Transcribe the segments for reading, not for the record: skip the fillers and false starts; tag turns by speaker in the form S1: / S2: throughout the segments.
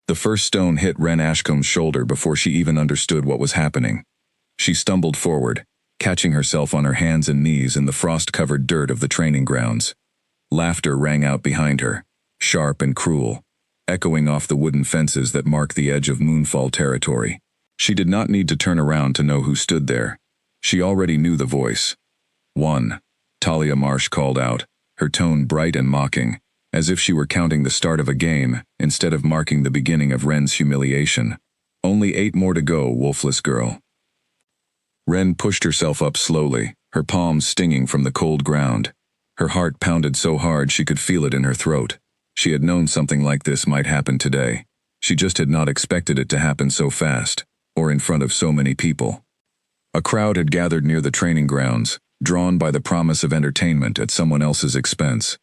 S1: The first stone hit Ren Ashcombe's shoulder before she even understood what was happening. She stumbled forward, catching herself on her hands and knees in the frost-covered dirt of the training grounds. Laughter rang out behind her, sharp and cruel, echoing off the wooden fences that mark the edge of Moonfall territory. She did not need to turn around to know who stood there. She already knew the voice. "1," Talia Marsh called out, her tone bright and mocking, as if she were counting the start of a game instead of marking the beginning of Ren's humiliation. "Only 8 more to go, Wolfless girl." Ren pushed herself up slowly, her palms stinging from the cold ground. Her heart pounded so hard she could feel it in her throat. She had known something like this might happen today. She just had not expected it to happen so fast, or in front of so many people. A crowd had gathered near the training grounds, drawn by the promise of entertainment at someone else's expense.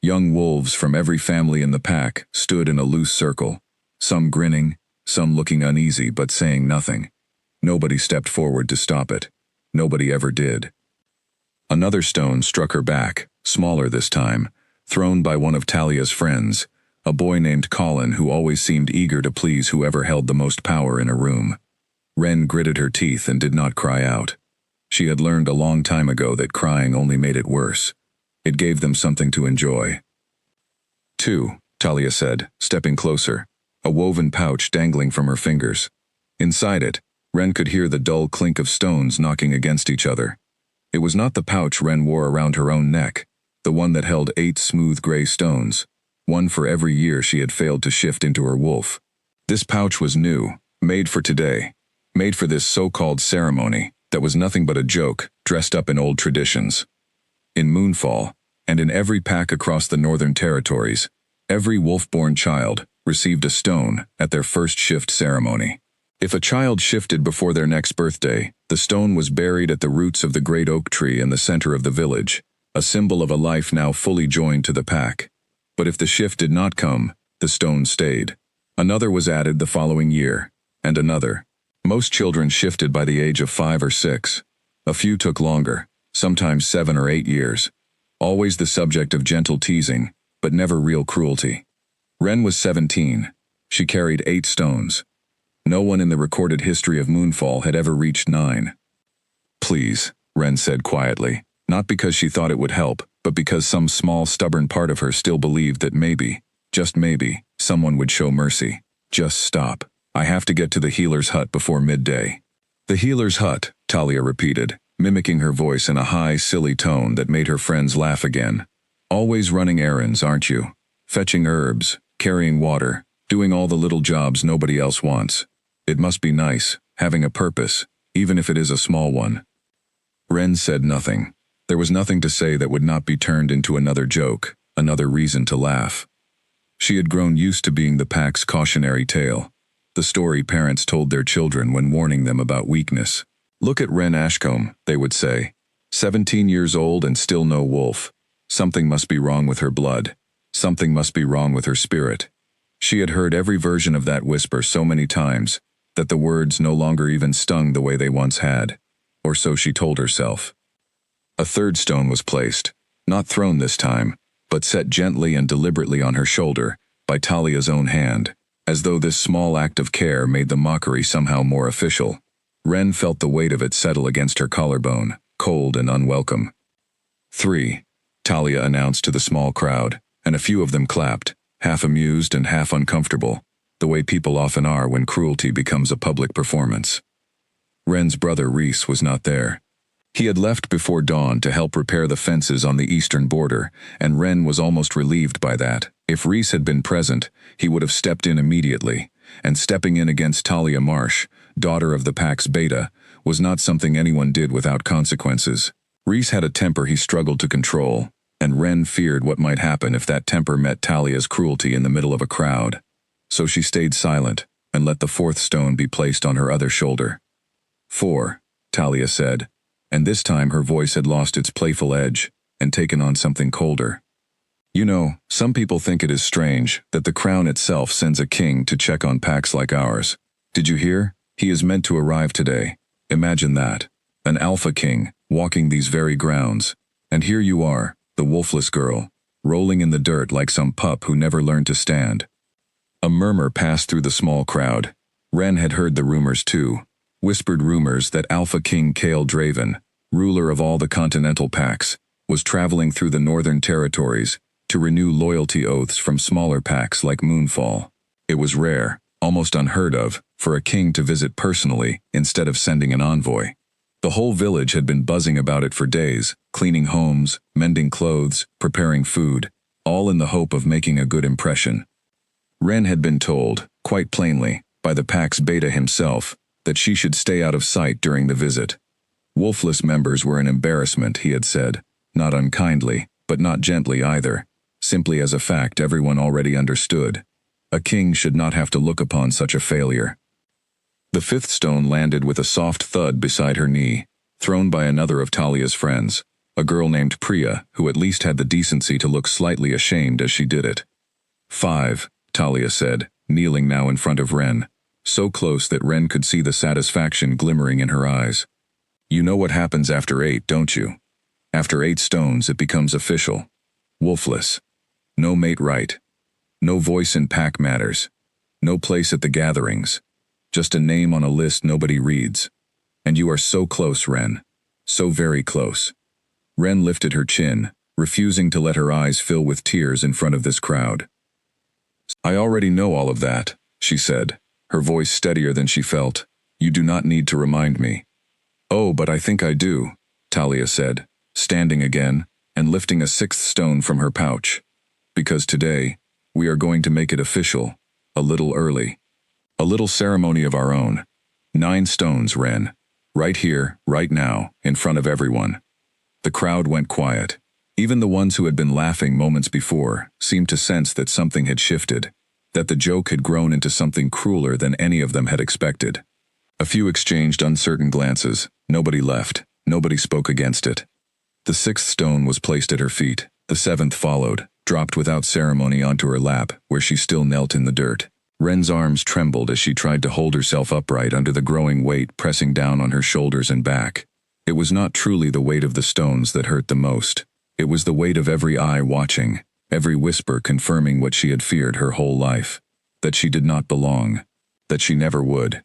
S1: Young wolves from every family in the pack stood in a loose circle, some grinning, some looking uneasy but saying nothing. Nobody stepped forward to stop it. Nobody ever did. Another stone struck her back, smaller this time, thrown by one of Talia's friends, a boy named Colin who always seemed eager to please whoever held the most power in a room. Ren gritted her teeth and did not cry out. She had learned a long time ago that crying only made it worse. It gave them something to enjoy. 2, Talia said, stepping closer, a woven pouch dangling from her fingers. Inside it, Ren could hear the dull clink of stones knocking against each other. It was not the pouch Ren wore around her own neck, the one that held 8 smooth gray stones, one for every year she had failed to shift into her wolf. This pouch was new, made for today, made for this so-called ceremony that was nothing but a joke dressed up in old traditions. In Moonfall, and in every pack across the Northern Territories, every wolf-born child received a stone at their first shift ceremony. If a child shifted before their next birthday, the stone was buried at the roots of the great oak tree in the center of the village, a symbol of a life now fully joined to the pack. But if the shift did not come, the stone stayed. Another was added the following year, and another. Most children shifted by the age of 5 or 6. A few took longer, sometimes 7 or 8 years. Always the subject of gentle teasing, but never real cruelty. Ren was 17. She carried 8 stones. No one in the recorded history of Moonfall had ever reached 9. "Please," Ren said quietly, not because she thought it would help, but because some small stubborn part of her still believed that maybe, just maybe, someone would show mercy. "Just stop. I have to get to the healer's hut before midday." "The healer's hut," Talia repeated, mimicking her voice in a high, silly tone that made her friends laugh again. "Always running errands, aren't you? Fetching herbs, carrying water, doing all the little jobs nobody else wants. It must be nice, having a purpose, even if it is a small one." Ren said nothing. There was nothing to say that would not be turned into another joke, another reason to laugh. She had grown used to being the pack's cautionary tale, the story parents told their children when warning them about weakness. "Look at Ren Ashcombe," they would say. 17 years old and still no wolf. Something must be wrong with her blood. Something must be wrong with her spirit. She had heard every version of that whisper so many times that the words no longer even stung the way they once had, or so she told herself. A third stone was placed, not thrown this time, but set gently and deliberately on her shoulder by Talia's own hand, as though this small act of care made the mockery somehow more official. Ren felt the weight of it settle against her collarbone, cold and unwelcome. 3, Talia announced to the small crowd, and a few of them clapped, half amused and half uncomfortable, the way people often are when cruelty becomes a public performance. Ren's brother Reese was not there. He had left before dawn to help repair the fences on the eastern border, and Ren was almost relieved by that. If Reese had been present, he would have stepped in immediately, and stepping in against Talia Marsh, daughter of the pack's beta, was not something anyone did without consequences. Reese had a temper he struggled to control, and Ren feared what might happen if that temper met Talia's cruelty in the middle of a crowd. So she stayed silent, and let the 4th stone be placed on her other shoulder. 4, Talia said, and this time her voice had lost its playful edge and taken on something colder. "You know, some people think it is strange that the crown itself sends a king to check on packs like ours. Did you hear? He is meant to arrive today. Imagine that. An alpha king, walking these very grounds. And here you are, the wolfless girl, rolling in the dirt like some pup who never learned to stand." A murmur passed through the small crowd. Ren had heard the rumors too. Whispered rumors that Alpha King Kale Draven, ruler of all the continental packs, was traveling through the northern territories to renew loyalty oaths from smaller packs like Moonfall. It was rare, almost unheard of, for a king to visit personally instead of sending an envoy. The whole village had been buzzing about it for days, cleaning homes, mending clothes, preparing food, all in the hope of making a good impression. Ren had been told, quite plainly, by the pack's beta himself, that she should stay out of sight during the visit. Wolfless members were an embarrassment, he had said, not unkindly, but not gently either, simply as a fact everyone already understood. A king should not have to look upon such a failure. The fifth stone landed with a soft thud beside her knee, thrown by another of Talia's friends, a girl named Priya, who at least had the decency to look slightly ashamed as she did it. 5, Talia said, kneeling now in front of Ren, so close that Ren could see the satisfaction glimmering in her eyes. You know what happens after 8, don't you? After 8 stones it becomes official. Wolfless. No mate right. No voice in pack matters. No place at the gatherings. Just a name on a list nobody reads. And you are so close, Ren. So very close. Ren lifted her chin, refusing to let her eyes fill with tears in front of this crowd. I already know all of that, she said, her voice steadier than she felt. You do not need to remind me. Oh, but I think I do, Talia said, standing again and lifting a 6th stone from her pouch. Because today, we are going to make it official, a little early. A little ceremony of our own. 9 stones, Ren. Right here, right now, in front of everyone. The crowd went quiet. Even the ones who had been laughing moments before seemed to sense that something had shifted, that the joke had grown into something crueler than any of them had expected. A few exchanged uncertain glances. Nobody left. Nobody spoke against it. The 6th stone was placed at her feet. The 7th followed, dropped without ceremony onto her lap, where she still knelt in the dirt. Ren's arms trembled as she tried to hold herself upright under the growing weight pressing down on her shoulders and back. It was not truly the weight of the stones that hurt the most. It was the weight of every eye watching, every whisper confirming what she had feared her whole life. That she did not belong. That she never would.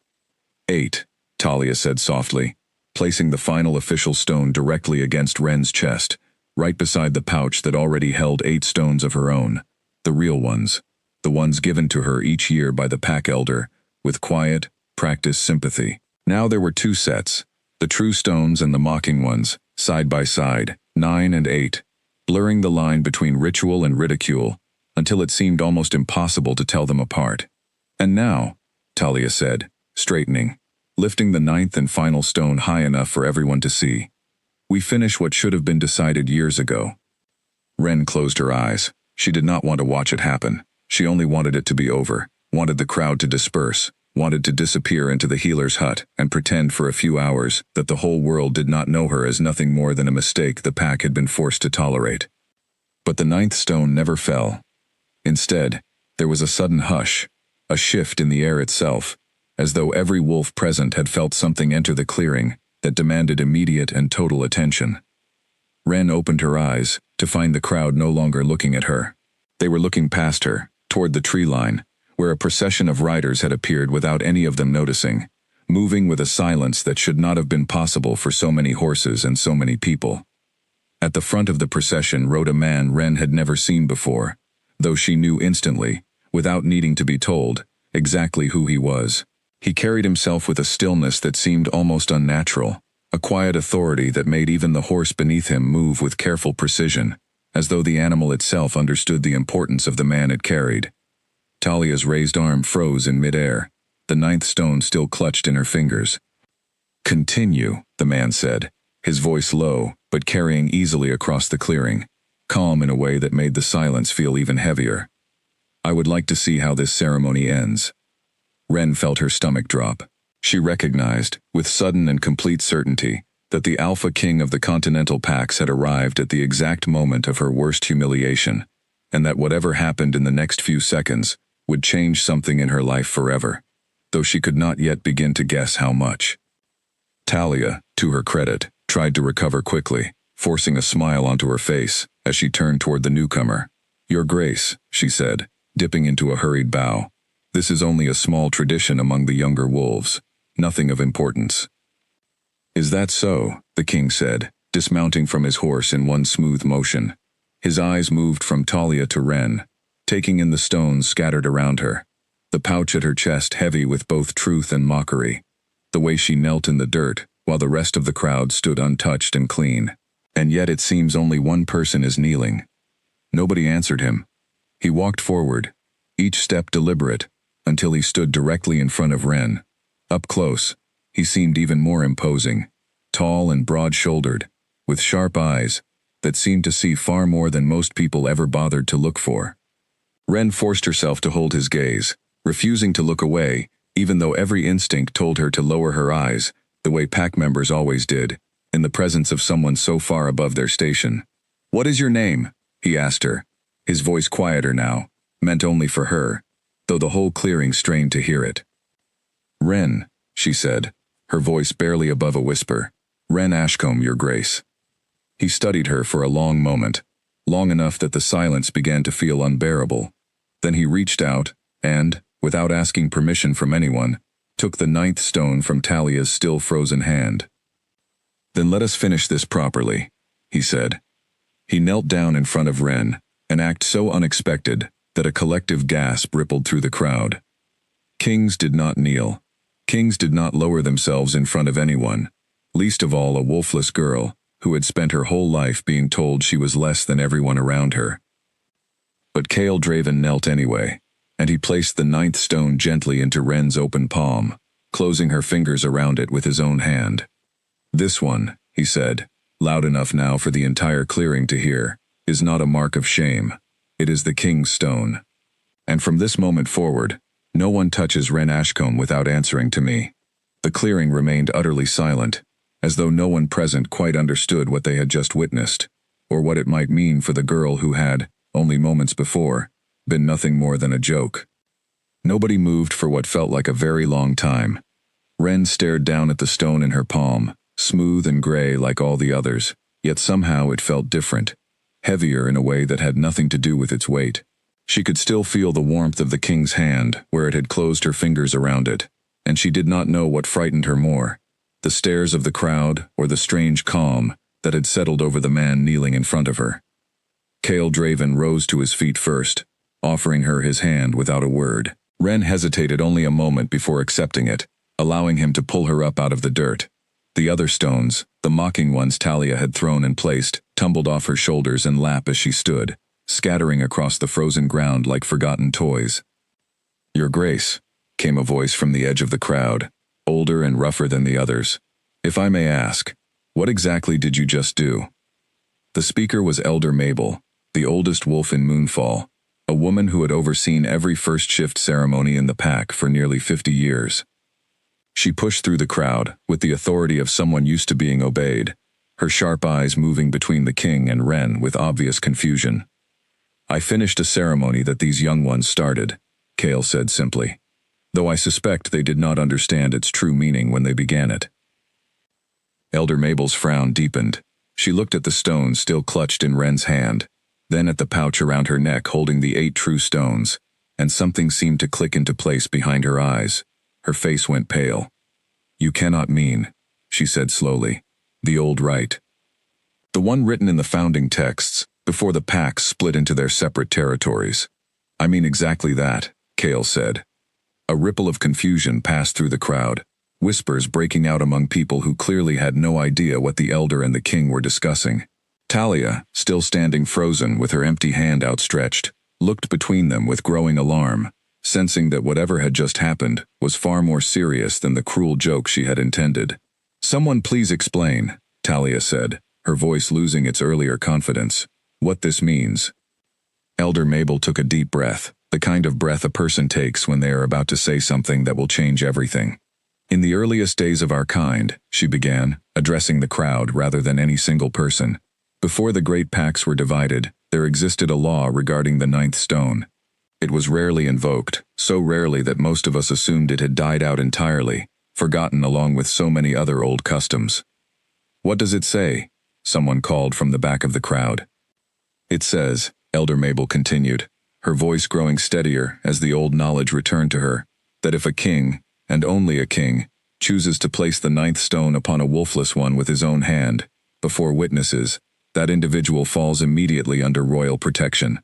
S1: 8, Talia said softly, placing the final official stone directly against Ren's chest, right beside the pouch that already held 8 stones of her own. The real ones. The ones given to her each year by the pack elder, with quiet, practiced sympathy. Now there were 2 sets, the true stones and the mocking ones, side by side, 9 and 8, blurring the line between ritual and ridicule, until it seemed almost impossible to tell them apart. And now, Talia said, straightening, lifting the 9th and final stone high enough for everyone to see. We finish what should have been decided years ago. Ren closed her eyes. She did not want to watch it happen. She only wanted it to be over, wanted the crowd to disperse, wanted to disappear into the healer's hut and pretend for a few hours that the whole world did not know her as nothing more than a mistake the pack had been forced to tolerate. But the 9th stone never fell. Instead, there was a sudden hush, a shift in the air itself, as though every wolf present had felt something enter the clearing that demanded immediate and total attention. Ren opened her eyes to find the crowd no longer looking at her. They were looking past her, toward the tree line, where a procession of riders had appeared without any of them noticing, moving with a silence that should not have been possible for so many horses and so many people. At the front of the procession rode a man Ren had never seen before, though she knew instantly, without needing to be told, exactly who he was. He carried himself with a stillness that seemed almost unnatural, a quiet authority that made even the horse beneath him move with careful precision, as though the animal itself understood the importance of the man it carried. Talia's raised arm froze in midair, the 9th stone still clutched in her fingers. Continue, the man said, his voice low, but carrying easily across the clearing, calm in a way that made the silence feel even heavier. I would like to see how this ceremony ends. Ren felt her stomach drop. She recognized, with sudden and complete certainty, that the Alpha King of the Continental Packs had arrived at the exact moment of her worst humiliation, and that whatever happened in the next few seconds would change something in her life forever, though she could not yet begin to guess how much. Talia, to her credit, tried to recover quickly, forcing a smile onto her face as she turned toward the newcomer. Your Grace, she said, dipping into a hurried bow. This is only a small tradition among the younger wolves, nothing of importance. Is that so? The king said, dismounting from his horse in one smooth motion. His eyes moved from Talia to Ren, taking in the stones scattered around her, the pouch at her chest heavy with both truth and mockery, the way she knelt in the dirt while the rest of the crowd stood untouched and clean. And yet it seems only one person is kneeling. Nobody answered him. He walked forward, each step deliberate, until he stood directly in front of Ren. Up close, he seemed even more imposing, tall and broad-shouldered, with sharp eyes that seemed to see far more than most people ever bothered to look for. Ren forced herself to hold his gaze, refusing to look away, even though every instinct told her to lower her eyes, the way pack members always did, in the presence of someone so far above their station. "What is your name?" he asked her, his voice quieter now, meant only for her, though the whole clearing strained to hear it. "Ren," she said, her voice barely above a whisper. "Ren Ashcombe, your grace." He studied her for a long moment, long enough that the silence began to feel unbearable. Then he reached out and, without asking permission from anyone, took the 9th stone from Talia's still frozen hand. "Then let us finish this properly," he said. He knelt down in front of Ren, an act so unexpected that a collective gasp rippled through the crowd. Kings did not kneel. Kings did not lower themselves in front of anyone, least of all a wolfless girl who had spent her whole life being told she was less than everyone around her. But Cale Draven knelt anyway, and he placed the 9th stone gently into Ren's open palm, closing her fingers around it with his own hand. "This one," he said, loud enough now for the entire clearing to hear, "is not a mark of shame. It is the king's stone. And from this moment forward, no one touches Ren Ashcombe without answering to me." The clearing remained utterly silent, as though no one present quite understood what they had just witnessed, or what it might mean for the girl who had, only moments before, been nothing more than a joke. Nobody moved for what felt like a very long time. Ren stared down at the stone in her palm, smooth and gray like all the others, yet somehow it felt different, heavier in a way that had nothing to do with its weight. She could still feel the warmth of the king's hand where it had closed her fingers around it, and she did not know what frightened her more, the stares of the crowd or the strange calm that had settled over the man kneeling in front of her. Cale Draven rose to his feet first, offering her his hand without a word. Ren hesitated only a moment before accepting it, allowing him to pull her up out of the dirt. The other stones, the mocking ones Talia had thrown and placed, tumbled off her shoulders and lap as she stood, scattering across the frozen ground like forgotten toys. "Your Grace," came a voice from the edge of the crowd, older and rougher than the others. "If I may ask, what exactly did you just do?" The speaker was Elder Mabel, the oldest wolf in Moonfall, a woman who had overseen every first shift ceremony in the pack for nearly 50 years. She pushed through the crowd with the authority of someone used to being obeyed, her sharp eyes moving between the king and Ren with obvious confusion. "I finished a ceremony that these young ones started," Cale said simply, "though I suspect they did not understand its true meaning when they began it." Elder Mabel's frown deepened. She looked at the stone still clutched in Ren's hand, then at the pouch around her neck holding the 8 true stones, and something seemed to click into place behind her eyes. Her face went pale. "You cannot mean," she said slowly, "the old rite. The one written in the founding texts, before the packs split into their separate territories." "I mean exactly that," Cale said. A ripple of confusion passed through the crowd, whispers breaking out among people who clearly had no idea what the elder and the king were discussing. Talia, still standing frozen with her empty hand outstretched, looked between them with growing alarm, sensing that whatever had just happened was far more serious than the cruel joke she had intended. "Someone please explain," Talia said, her voice losing its earlier confidence, "what this means." Elder Mabel took a deep breath, the kind of breath a person takes when they are about to say something that will change everything. "In the earliest days of our kind," she began, addressing the crowd rather than any single person, "before the great packs were divided, there existed a law regarding the 9th stone. It was rarely invoked, so rarely that most of us assumed it had died out entirely, forgotten along with so many other old customs." "What does it say?" someone called from the back of the crowd. "It says," Elder Mabel continued, her voice growing steadier as the old knowledge returned to her, that if a king, and only a king, chooses to place the ninth stone upon a wolfless one with his own hand, before witnesses, that individual falls immediately under royal protection.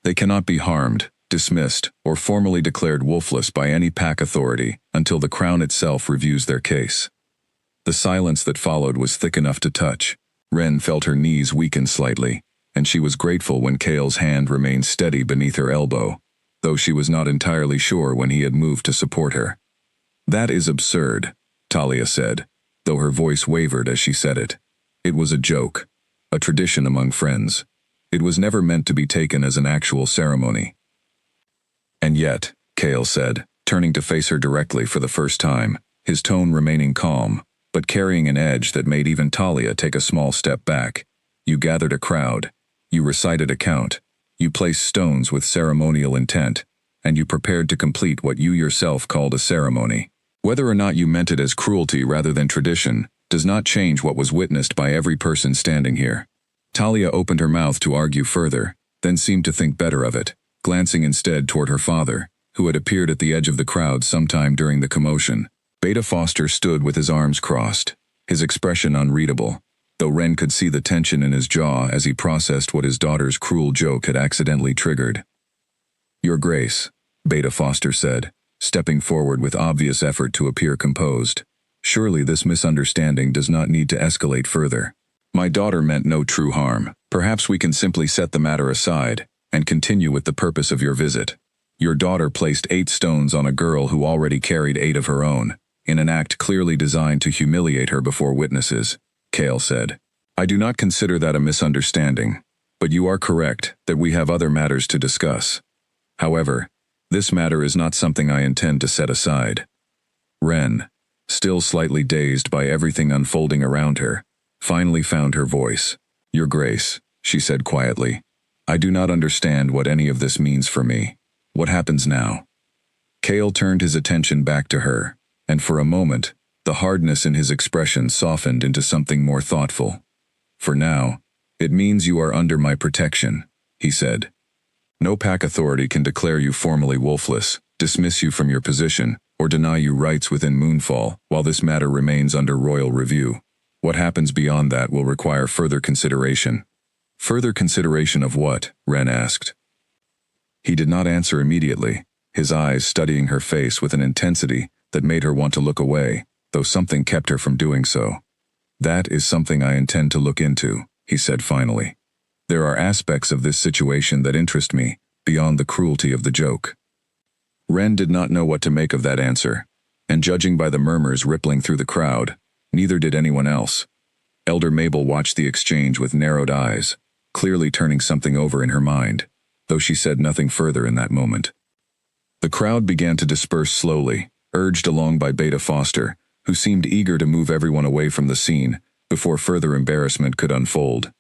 S1: They cannot be harmed, dismissed, or formally declared wolfless by any pack authority until the crown itself reviews their case. The silence that followed was thick enough to touch. Ren felt her knees weaken slightly, and she was grateful when Kale's hand remained steady beneath her elbow, though she was not entirely sure when he had moved to support her. "That is absurd," Talia said, though her voice wavered as she said it. It was a joke, a tradition among friends. It was never meant to be taken as an actual ceremony. "And yet," Kale said, turning to face her directly for the first time, his tone remaining calm, but carrying an edge that made even Talia take a small step back, "you gathered a crowd, you recited a count, you placed stones with ceremonial intent, and you prepared to complete what you yourself called a ceremony. Whether or not you meant it as cruelty rather than tradition does not change what was witnessed by every person standing here." Talia opened her mouth to argue further, then seemed to think better of it, glancing instead toward her father, who had appeared at the edge of the crowd sometime during the commotion. Beta Foster stood with his arms crossed, his expression unreadable, though Ren could see the tension in his jaw as he processed what his daughter's cruel joke had accidentally triggered. "Your Grace," Beta Foster said, stepping forward with obvious effort to appear composed. "Surely this misunderstanding does not need to escalate further. My daughter meant no true harm. Perhaps we can simply set the matter aside and continue with the purpose of your visit. Your daughter placed 8 stones on a girl who already carried 8 of her own, in an act clearly designed to humiliate her before witnesses," Kale said. "I do not consider that a misunderstanding, but you are correct that we have other matters to discuss. However, this matter is not something I intend to set aside." Ren, still slightly dazed by everything unfolding around her, finally found her voice. "Your Grace," she said quietly, "I do not understand what any of this means for me. What happens now?" Kale turned his attention back to her, and for a moment, the hardness in his expression softened into something more thoughtful. "For now, it means you are under my protection," he said. "No pack authority can declare you formally wolfless, dismiss you from your position, or deny you rights within Moonfall while this matter remains under royal review. What happens beyond that will require further consideration." "Further consideration of what?" Ren asked. He did not answer immediately, his eyes studying her face with an intensity that made her want to look away, though something kept her from doing so. "That is something I intend to look into," he said finally. "There are aspects of this situation that interest me, beyond the cruelty of the joke." Ren did not know what to make of that answer, and judging by the murmurs rippling through the crowd, neither did anyone else. Elder Mabel watched the exchange with narrowed eyes, clearly turning something over in her mind, though she said nothing further in that moment. The crowd began to disperse slowly, urged along by Beta Foster, who seemed eager to move everyone away from the scene before further embarrassment could unfold.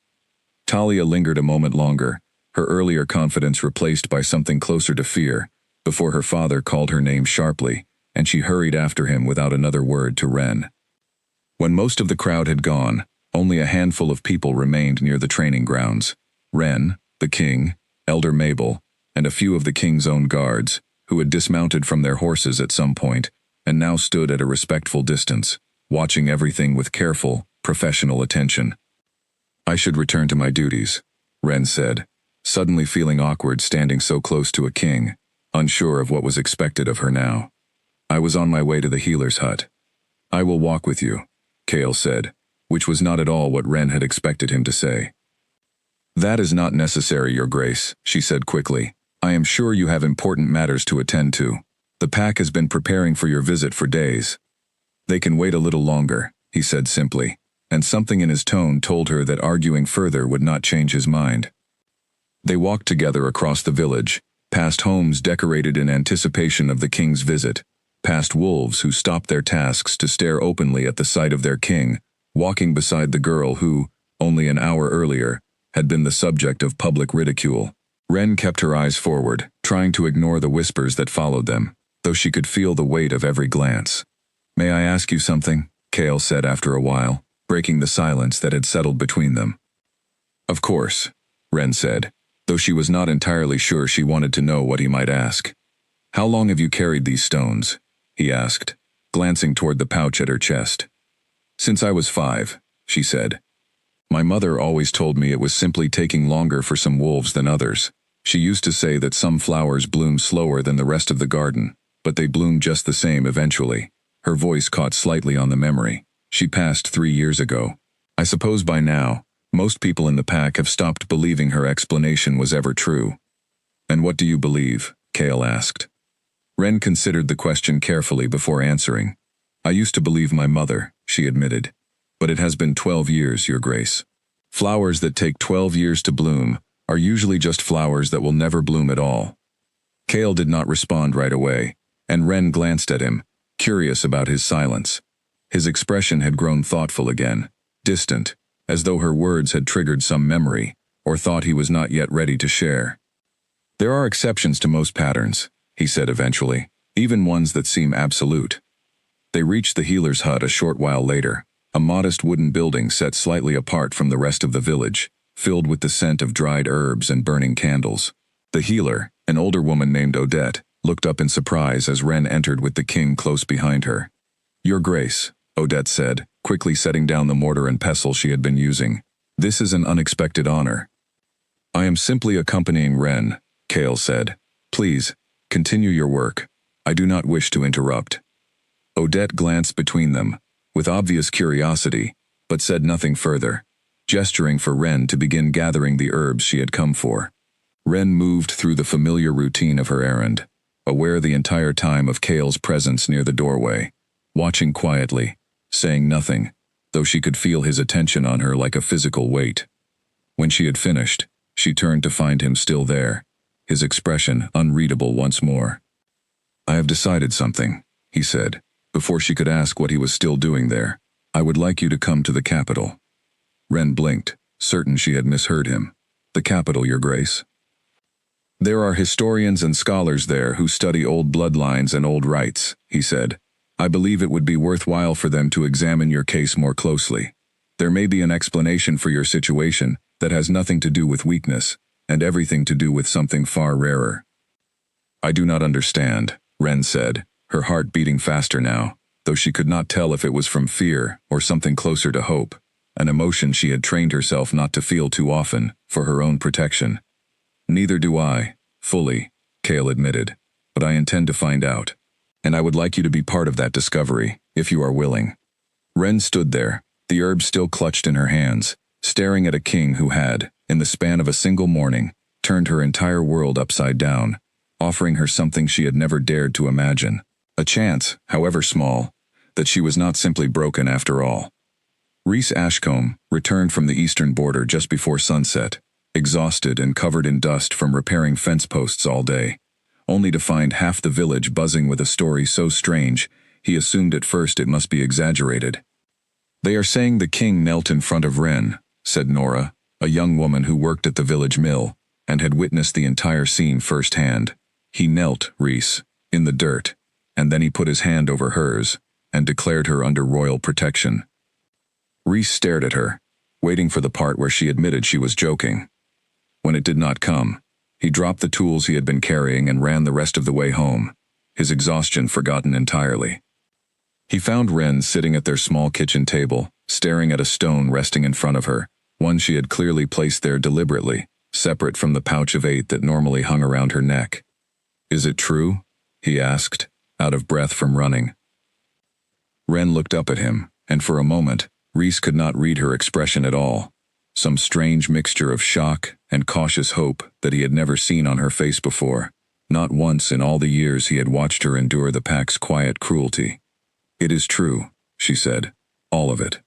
S1: Talia lingered a moment longer, her earlier confidence replaced by something closer to fear, before her father called her name sharply, and she hurried after him without another word to Ren. When most of the crowd had gone, only a handful of people remained near the training grounds. Ren, the king, Elder Mabel, and a few of the king's own guards, who had dismounted from their horses at some point, and now stood at a respectful distance, watching everything with careful, professional attention. "I should return to my duties," Ren said, suddenly feeling awkward standing so close to a king, unsure of what was expected of her now. "I was on my way to the healer's hut." "I will walk with you," Kale said, which was not at all what Ren had expected him to say. "That is not necessary, Your Grace," she said quickly. "I am sure you have important matters to attend to. The pack has been preparing for your visit for days." "They can wait a little longer," he said simply, and something in his tone told her that arguing further would not change his mind. They walked together across the village, past homes decorated in anticipation of the king's visit, past wolves who stopped their tasks to stare openly at the sight of their king, walking beside the girl who, only an hour earlier, had been the subject of public ridicule. Ren kept her eyes forward, trying to ignore the whispers that followed them, though she could feel the weight of every glance. "May I ask you something?" Kale said after a while, breaking the silence that had settled between them. "Of course," Ren said, though she was not entirely sure she wanted to know what he might ask. "How long have you carried these stones?" he asked, glancing toward the pouch at her chest. "Since I was 5, she said. "My mother always told me it was simply taking longer for some wolves than others. She used to say that some flowers bloom slower than the rest of the garden, but they bloom just the same eventually." Her voice caught slightly on the memory. "She passed 3 years ago. I suppose by now, most people in the pack have stopped believing her explanation was ever true." "And what do you believe?" Kale asked. Ren considered the question carefully before answering. "I used to believe my mother," she admitted. "But it has been 12 years, Your Grace. Flowers that take 12 years to bloom are usually just flowers that will never bloom at all." Kale did not respond right away, and Ren glanced at him, curious about his silence. His expression had grown thoughtful again, distant, as though her words had triggered some memory, or thought he was not yet ready to share. "There are exceptions to most patterns," he said eventually, "even ones that seem absolute." They reached the healer's hut a short while later, a modest wooden building set slightly apart from the rest of the village, filled with the scent of dried herbs and burning candles. The healer, an older woman named Odette, looked up in surprise as Ren entered with the king close behind her. "Your Grace," Odette said, quickly setting down the mortar and pestle she had been using. "This is an unexpected honor." "I am simply accompanying Ren," Kale said. "Please, continue your work. I do not wish to interrupt." Odette glanced between them, with obvious curiosity, but said nothing further, gesturing for Ren to begin gathering the herbs she had come for. Ren moved through the familiar routine of her errand, aware the entire time of Kale's presence near the doorway, watching quietly, saying nothing, though she could feel his attention on her like a physical weight. When she had finished, she turned to find him still there, his expression unreadable once more. "I have decided something," he said, before she could ask what he was still doing there. "I would like you to come to the capital." Ren blinked, certain she had misheard him. "The capital, Your Grace?" "There are historians and scholars there who study old bloodlines and old rites," he said. "I believe it would be worthwhile for them to examine your case more closely. There may be an explanation for your situation that has nothing to do with weakness, and everything to do with something far rarer." "I do not understand," Ren said, her heart beating faster now, though she could not tell if it was from fear or something closer to hope, an emotion she had trained herself not to feel too often, for her own protection. "Neither do I, fully," Kale admitted, "but I intend to find out. And I would like you to be part of that discovery, if you are willing." Ren stood there, the herb still clutched in her hands, staring at a king who had, in the span of a single morning, turned her entire world upside down, offering her something she had never dared to imagine. A chance, however small, that she was not simply broken after all. Reese Ashcombe returned from the eastern border just before sunset, exhausted and covered in dust from repairing fence posts all day, only to find half the village buzzing with a story so strange he assumed at first it must be exaggerated. "They are saying the king knelt in front of Ren," said Nora, a young woman who worked at the village mill, and had witnessed the entire scene firsthand. "He knelt, Reese, in the dirt, and then he put his hand over hers, and declared her under royal protection." Reese stared at her, waiting for the part where she admitted she was joking. When it did not come, he dropped the tools he had been carrying and ran the rest of the way home, his exhaustion forgotten entirely. He found Ren sitting at their small kitchen table, staring at a stone resting in front of her, one she had clearly placed there deliberately, separate from the pouch of 8 that normally hung around her neck. "Is it true?" he asked, out of breath from running. Ren looked up at him, and for a moment, Reese could not read her expression at all. Some strange mixture of shock and cautious hope that he had never seen on her face before, not once in all the years he had watched her endure the pack's quiet cruelty. "It is true," she said, "all of it."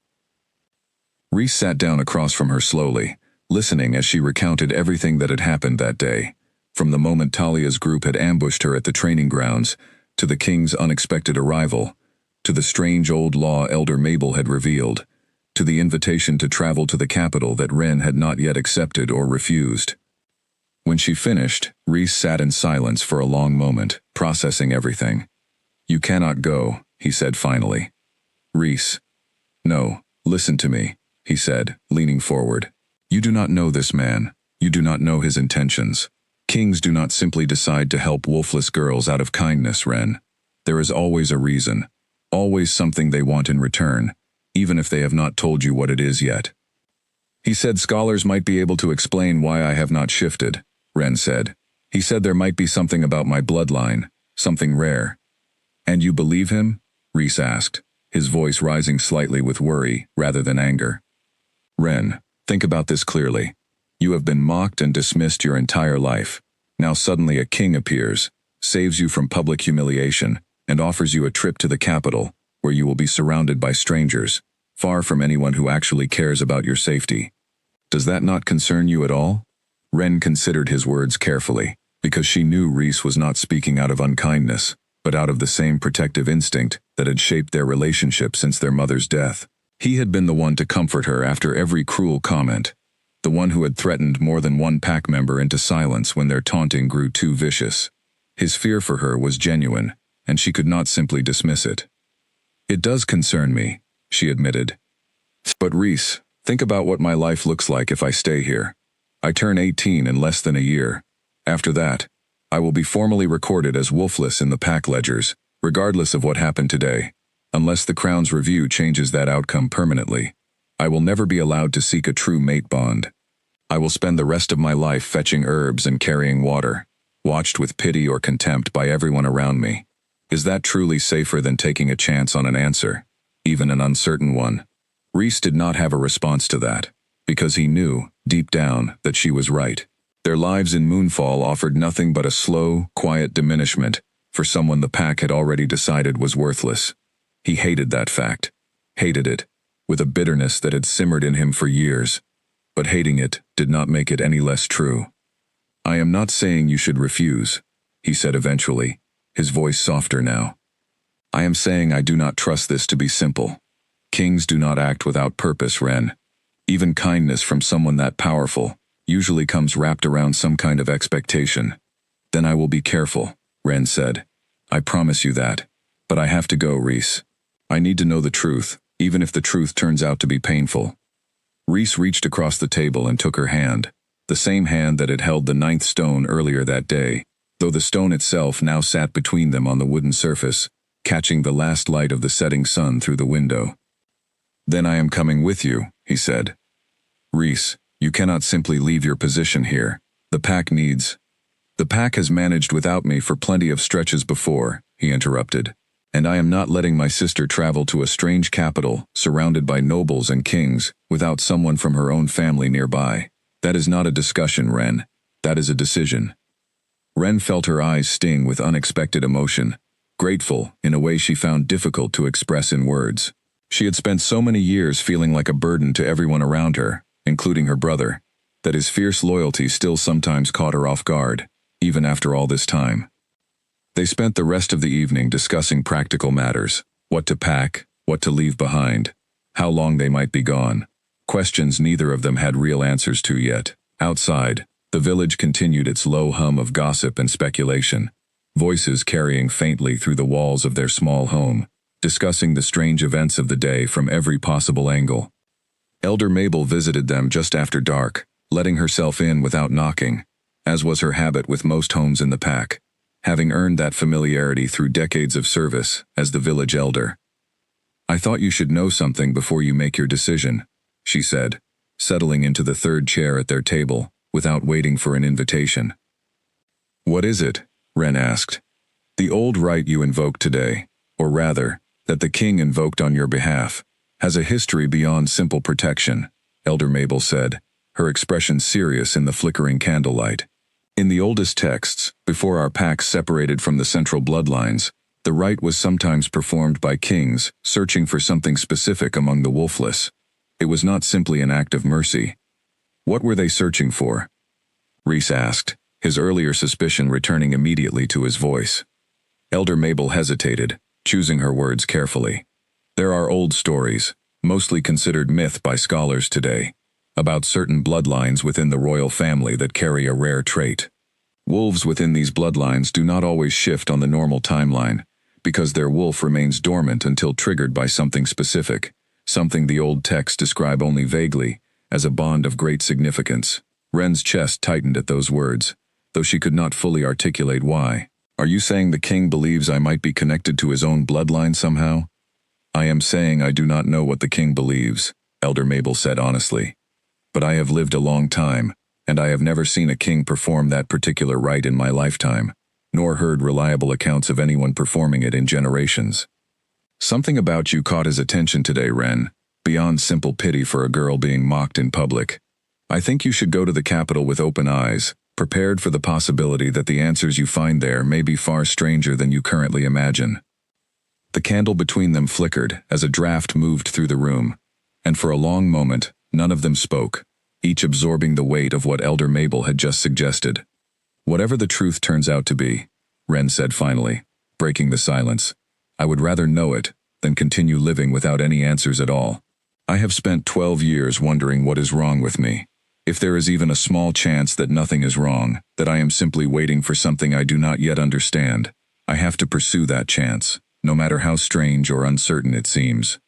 S1: Reese sat down across from her slowly, listening as she recounted everything that had happened that day, from the moment Talia's group had ambushed her at the training grounds, to the king's unexpected arrival, to the strange old law Elder Mabel had revealed, to the invitation to travel to the capital that Ren had not yet accepted or refused. When she finished, Reese sat in silence for a long moment, processing everything. "You cannot go," he said finally. "Reese." "No, listen to me," he said, leaning forward. "You do not know this man. You do not know his intentions. Kings do not simply decide to help wolfless girls out of kindness, Ren. There is always a reason, always something they want in return, even if they have not told you what it is yet. He said scholars might be able to explain why I have not shifted, Ren said. He said there might be something about my bloodline, something rare. And you believe him? Reese asked, his voice rising slightly with worry rather than anger. Ren, think about this clearly. You have been mocked and dismissed your entire life. Now suddenly a king appears, saves you from public humiliation, and offers you a trip to the capital, where you will be surrounded by strangers, far from anyone who actually cares about your safety. Does that not concern you at all? Ren considered his words carefully, because she knew Reese was not speaking out of unkindness, but out of the same protective instinct that had shaped their relationship since their mother's death. He had been the one to comfort her after every cruel comment, the one who had threatened more than one pack member into silence when their taunting grew too vicious. His fear for her was genuine, and she could not simply dismiss it. It does concern me, she admitted. But Reese, think about what my life looks like if I stay here. I turn 18 in less than a year. After that, I will be formally recorded as Wolfless in the pack ledgers, regardless of what happened today. Unless the Crown's review changes that outcome permanently, I will never be allowed to seek a true mate bond. I will spend the rest of my life fetching herbs and carrying water, watched with pity or contempt by everyone around me. Is that truly safer than taking a chance on an answer, even an uncertain one? Reese did not have a response to that, because he knew, deep down, that she was right. Their lives in Moonfall offered nothing but a slow, quiet diminishment for someone the pack had already decided was worthless. He hated that fact. Hated it, with a bitterness that had simmered in him for years. But hating it did not make it any less true. I am not saying you should refuse, he said eventually, his voice softer now. I am saying I do not trust this to be simple. Kings do not act without purpose, Ren. Even kindness from someone that powerful usually comes wrapped around some kind of expectation. Then I will be careful, Ren said. I promise you that. But I have to go, Reese. I need to know the truth, even if the truth turns out to be painful. Reese reached across the table and took her hand, the same hand that had held the 9th stone earlier that day, though the stone itself now sat between them on the wooden surface, catching the last light of the setting sun through the window. Then I am coming with you, he said. Reese, you cannot simply leave your position here. The pack has managed without me for plenty of stretches before, he interrupted. And I am not letting my sister travel to a strange capital, surrounded by nobles and kings, without someone from her own family nearby. That is not a discussion, Ren. That is a decision. Ren felt her eyes sting with unexpected emotion, grateful in a way she found difficult to express in words. She had spent so many years feeling like a burden to everyone around her, including her brother, that his fierce loyalty still sometimes caught her off guard, even after all this time. They spent the rest of the evening discussing practical matters, what to pack, what to leave behind, how long they might be gone, questions neither of them had real answers to yet. Outside, the village continued its low hum of gossip and speculation, voices carrying faintly through the walls of their small home, discussing the strange events of the day from every possible angle. Elder Mabel visited them just after dark, letting herself in without knocking, as was her habit with most homes in the pack, having earned that familiarity through decades of service as the village elder. I thought you should know something before you make your decision, she said, settling into the third chair at their table, without waiting for an invitation. What is it? Ren asked. The old right you invoked today, or rather, that the king invoked on your behalf, has a history beyond simple protection, Elder Mabel said, her expression serious in the flickering candlelight. In the oldest texts, before our packs separated from the central bloodlines, the rite was sometimes performed by kings searching for something specific among the wolfless. It was not simply an act of mercy. What were they searching for? Reese asked, his earlier suspicion returning immediately to his voice. Elder Mabel hesitated, choosing her words carefully. There are old stories, mostly considered myth by scholars today, about certain bloodlines within the royal family that carry a rare trait. Wolves within these bloodlines do not always shift on the normal timeline, because their wolf remains dormant until triggered by something specific, something the old texts describe only vaguely, as a bond of great significance. Ren's chest tightened at those words, though she could not fully articulate why. Are you saying the king believes I might be connected to his own bloodline somehow? I am saying I do not know what the king believes, Elder Mabel said honestly. But I have lived a long time, and I have never seen a king perform that particular rite in my lifetime, nor heard reliable accounts of anyone performing it in generations. Something about you caught his attention today, Ren, beyond simple pity for a girl being mocked in public. I think you should go to the capital with open eyes, prepared for the possibility that the answers you find there may be far stranger than you currently imagine. The candle between them flickered as a draft moved through the room, and for a long moment, none of them spoke, each absorbing the weight of what Elder Mabel had just suggested. Whatever the truth turns out to be, Ren said finally, breaking the silence, I would rather know it than continue living without any answers at all. I have spent 12 years wondering what is wrong with me. If there is even a small chance that nothing is wrong, that I am simply waiting for something I do not yet understand, I have to pursue that chance, no matter how strange or uncertain it seems.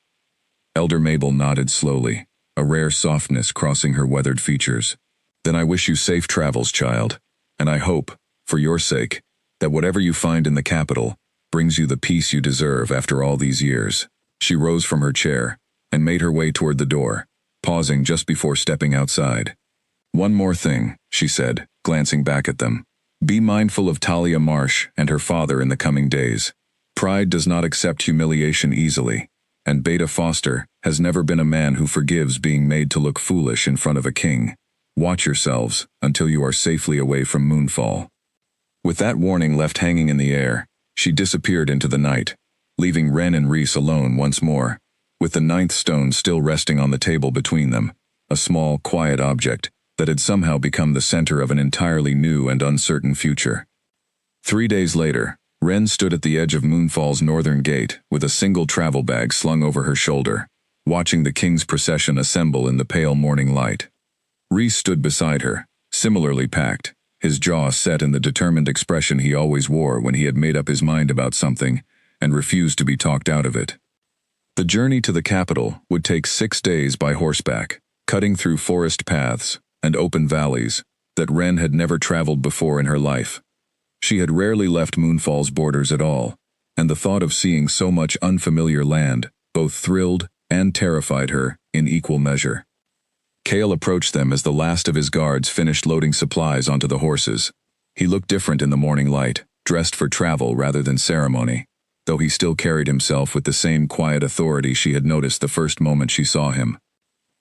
S1: Elder Mabel nodded slowly, a rare softness crossing her weathered features. Then I wish you safe travels, child, and I hope, for your sake, that whatever you find in the capital brings you the peace you deserve after all these years. She rose from her chair and made her way toward the door, pausing just before stepping outside. One more thing, she said, glancing back at them. Be mindful of Talia Marsh and her father in the coming days. Pride does not accept humiliation easily, and Beta Foster has never been a man who forgives being made to look foolish in front of a king. Watch yourselves until you are safely away from Moonfall. With that warning left hanging in the air, she disappeared into the night, leaving Ren and Rhys alone once more, with the 9th stone still resting on the table between them, a small, quiet object that had somehow become the center of an entirely new and uncertain future. 3 days later, Ren stood at the edge of Moonfall's northern gate with a single travel bag slung over her shoulder, watching the king's procession assemble in the pale morning light. Rhys stood beside her, similarly packed, his jaw set in the determined expression he always wore when he had made up his mind about something and refused to be talked out of it. The journey to the capital would take 6 days by horseback, cutting through forest paths and open valleys that Ren had never traveled before in her life. She had rarely left Moonfall's borders at all, and the thought of seeing so much unfamiliar land both thrilled and terrified her in equal measure. Cale approached them as the last of his guards finished loading supplies onto the horses. He looked different in the morning light, dressed for travel rather than ceremony, though he still carried himself with the same quiet authority she had noticed the first moment she saw him.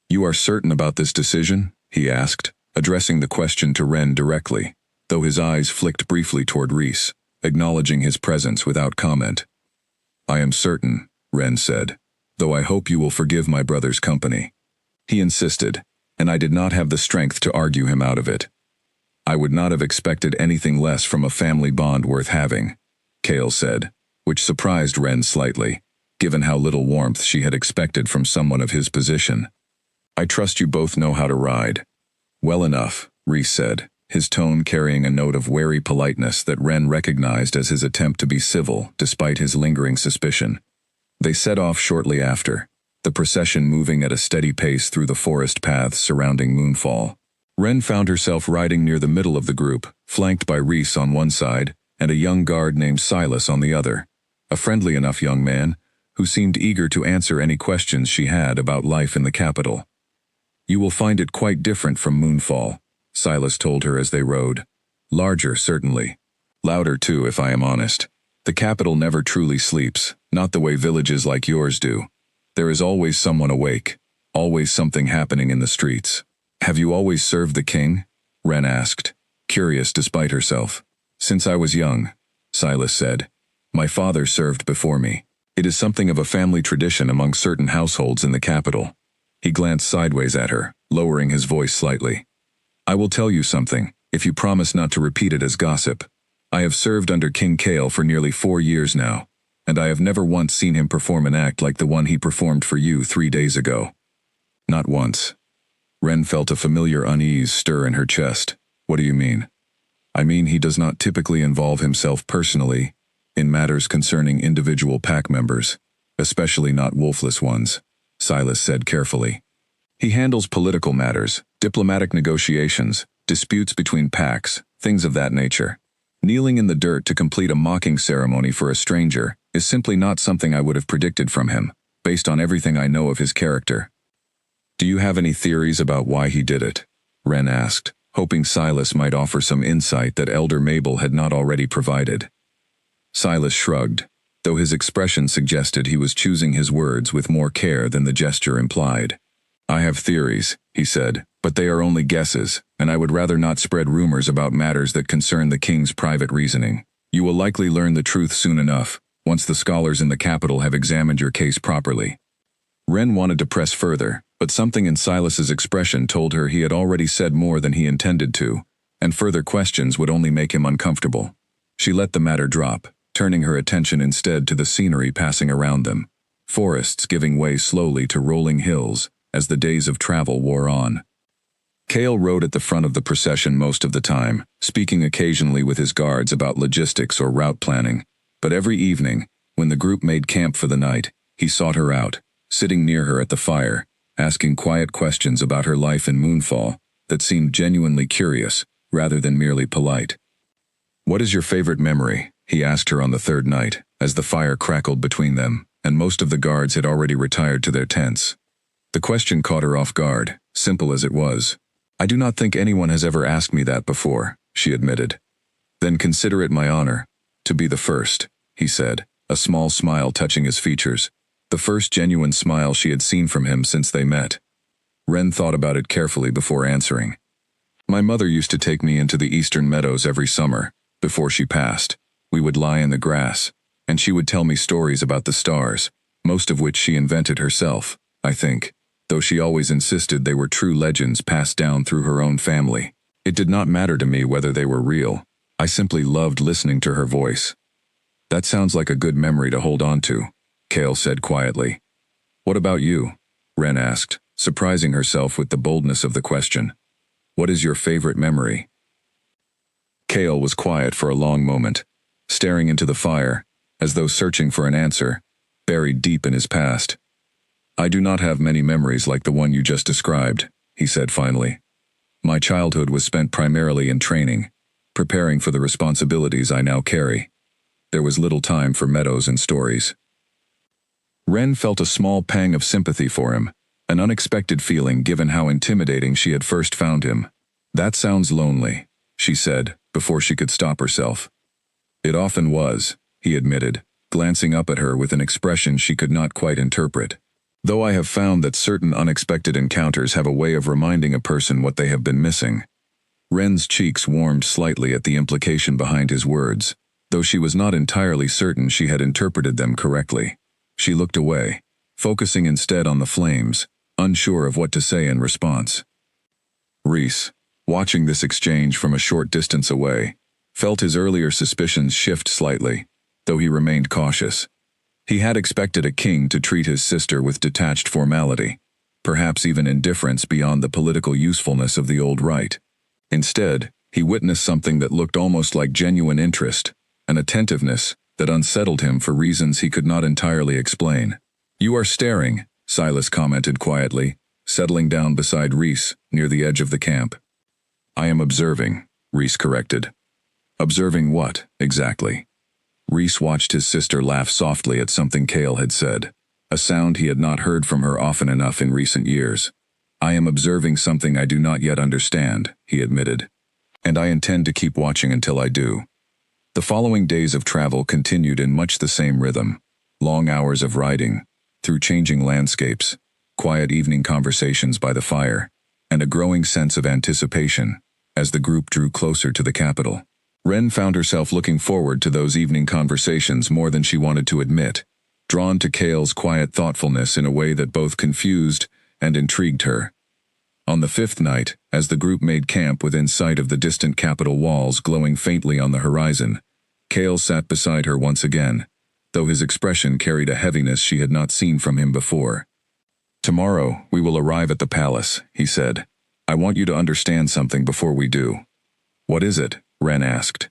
S1: You are certain about this decision? He asked, addressing the question to Ren directly, though his eyes flicked briefly toward Rhys, acknowledging his presence without comment. I am certain, Ren said, though I hope you will forgive my brother's company. He insisted, and I did not have the strength to argue him out of it. I would not have expected anything less from a family bond worth having, Cale said, which surprised Ren slightly, given how little warmth she had expected from someone of his position. I trust you both know how to ride. Well enough, Rhys said, his tone carrying a note of wary politeness that Ren recognized as his attempt to be civil despite his lingering suspicion. They set off shortly after, the procession moving at a steady pace through the forest paths surrounding Moonfall. Ren found herself riding near the middle of the group, flanked by Rhys on one side and a young guard named Silas on the other, a friendly enough young man who seemed eager to answer any questions she had about life in the capital. You will find it quite different from Moonfall, Silas told her as they rode. Larger, certainly. Louder, too, if I am honest. The capital never truly sleeps, not the way villages like yours do. There is always someone awake, always something happening in the streets. Have you always served the king? Ren asked, curious despite herself. Since I was young, Silas said. My father served before me. It is something of a family tradition among certain households in the capital. He glanced sideways at her, lowering his voice slightly. I will tell you something, if you promise not to repeat it as gossip. I have served under King Cale for nearly 4 years now, and I have never once seen him perform an act like the one he performed for you 3 days ago. Not once. Ren felt a familiar unease stir in her chest. What do you mean? I mean he does not typically involve himself personally in matters concerning individual pack members, especially not Wolfless ones, Silas said carefully. He handles political matters, diplomatic negotiations, disputes between packs, things of that nature. Kneeling in the dirt to complete a mocking ceremony for a stranger is simply not something I would have predicted from him, based on everything I know of his character. Do you have any theories about why he did it? Ren asked, hoping Silas might offer some insight that Elder Mabel had not already provided. Silas shrugged, though his expression suggested he was choosing his words with more care than the gesture implied. I have theories, he said, but they are only guesses, and I would rather not spread rumors about matters that concern the king's private reasoning. You will likely learn the truth soon enough, once the scholars in the capital have examined your case properly. Ren wanted to press further, but something in Silas's expression told her he had already said more than he intended to, and further questions would only make him uncomfortable. She let the matter drop, turning her attention instead to the scenery passing around them, forests giving way slowly to rolling hills as the days of travel wore on. Kale rode at the front of the procession most of the time, speaking occasionally with his guards about logistics or route planning, but every evening, when the group made camp for the night, he sought her out, sitting near her at the fire, asking quiet questions about her life in Moonfall that seemed genuinely curious, rather than merely polite. What is your favorite memory? He asked her on the third night, as the fire crackled between them, and most of the guards had already retired to their tents. The question caught her off guard, simple as it was. I do not think anyone has ever asked me that before, she admitted. Then consider it my honor to be the first, he said, a small smile touching his features, the first genuine smile she had seen from him since they met. Ren thought about it carefully before answering. My mother used to take me into the eastern meadows every summer. Before she passed, we would lie in the grass, and she would tell me stories about the stars, most of which she invented herself, I think, though she always insisted they were true legends passed down through her own family. It did not matter to me whether they were real. I simply loved listening to her voice. That sounds like a good memory to hold on to, Kale said quietly. What about you? Ren asked, surprising herself with the boldness of the question. What is your favorite memory? Kale was quiet for a long moment, staring into the fire, as though searching for an answer, buried deep in his past. I do not have many memories like the one you just described, he said finally. My childhood was spent primarily in training, preparing for the responsibilities I now carry. There was little time for meadows and stories. Ren felt a small pang of sympathy for him, an unexpected feeling given how intimidating she had first found him. That sounds lonely, she said, before she could stop herself. It often was, he admitted, glancing up at her with an expression she could not quite interpret. Though I have found that certain unexpected encounters have a way of reminding a person what they have been missing. Ren's cheeks warmed slightly at the implication behind his words, though she was not entirely certain she had interpreted them correctly. She looked away, focusing instead on the flames, unsure of what to say in response. Reese, watching this exchange from a short distance away, felt his earlier suspicions shift slightly, though he remained cautious. He had expected a king to treat his sister with detached formality, perhaps even indifference beyond the political usefulness of the old rite. Instead, he witnessed something that looked almost like genuine interest, an attentiveness that unsettled him for reasons he could not entirely explain. You are staring, Silas commented quietly, settling down beside Reese near the edge of the camp. I am observing, Reese corrected. Observing what, exactly? Reese watched his sister laugh softly at something Kale had said, a sound he had not heard from her often enough in recent years. I am observing something I do not yet understand, he admitted. And I intend to keep watching until I do. The following days of travel continued in much the same rhythm. Long hours of riding, through changing landscapes, quiet evening conversations by the fire, and a growing sense of anticipation as the group drew closer to the capital. Ren found herself looking forward to those evening conversations more than she wanted to admit, drawn to Kale's quiet thoughtfulness in a way that both confused and intrigued her. On the fifth night, as the group made camp within sight of the distant capital walls glowing faintly on the horizon, Kale sat beside her once again, though his expression carried a heaviness she had not seen from him before. Tomorrow, we will arrive at the palace, he said. I want you to understand something before we do. What is it? Ren asked.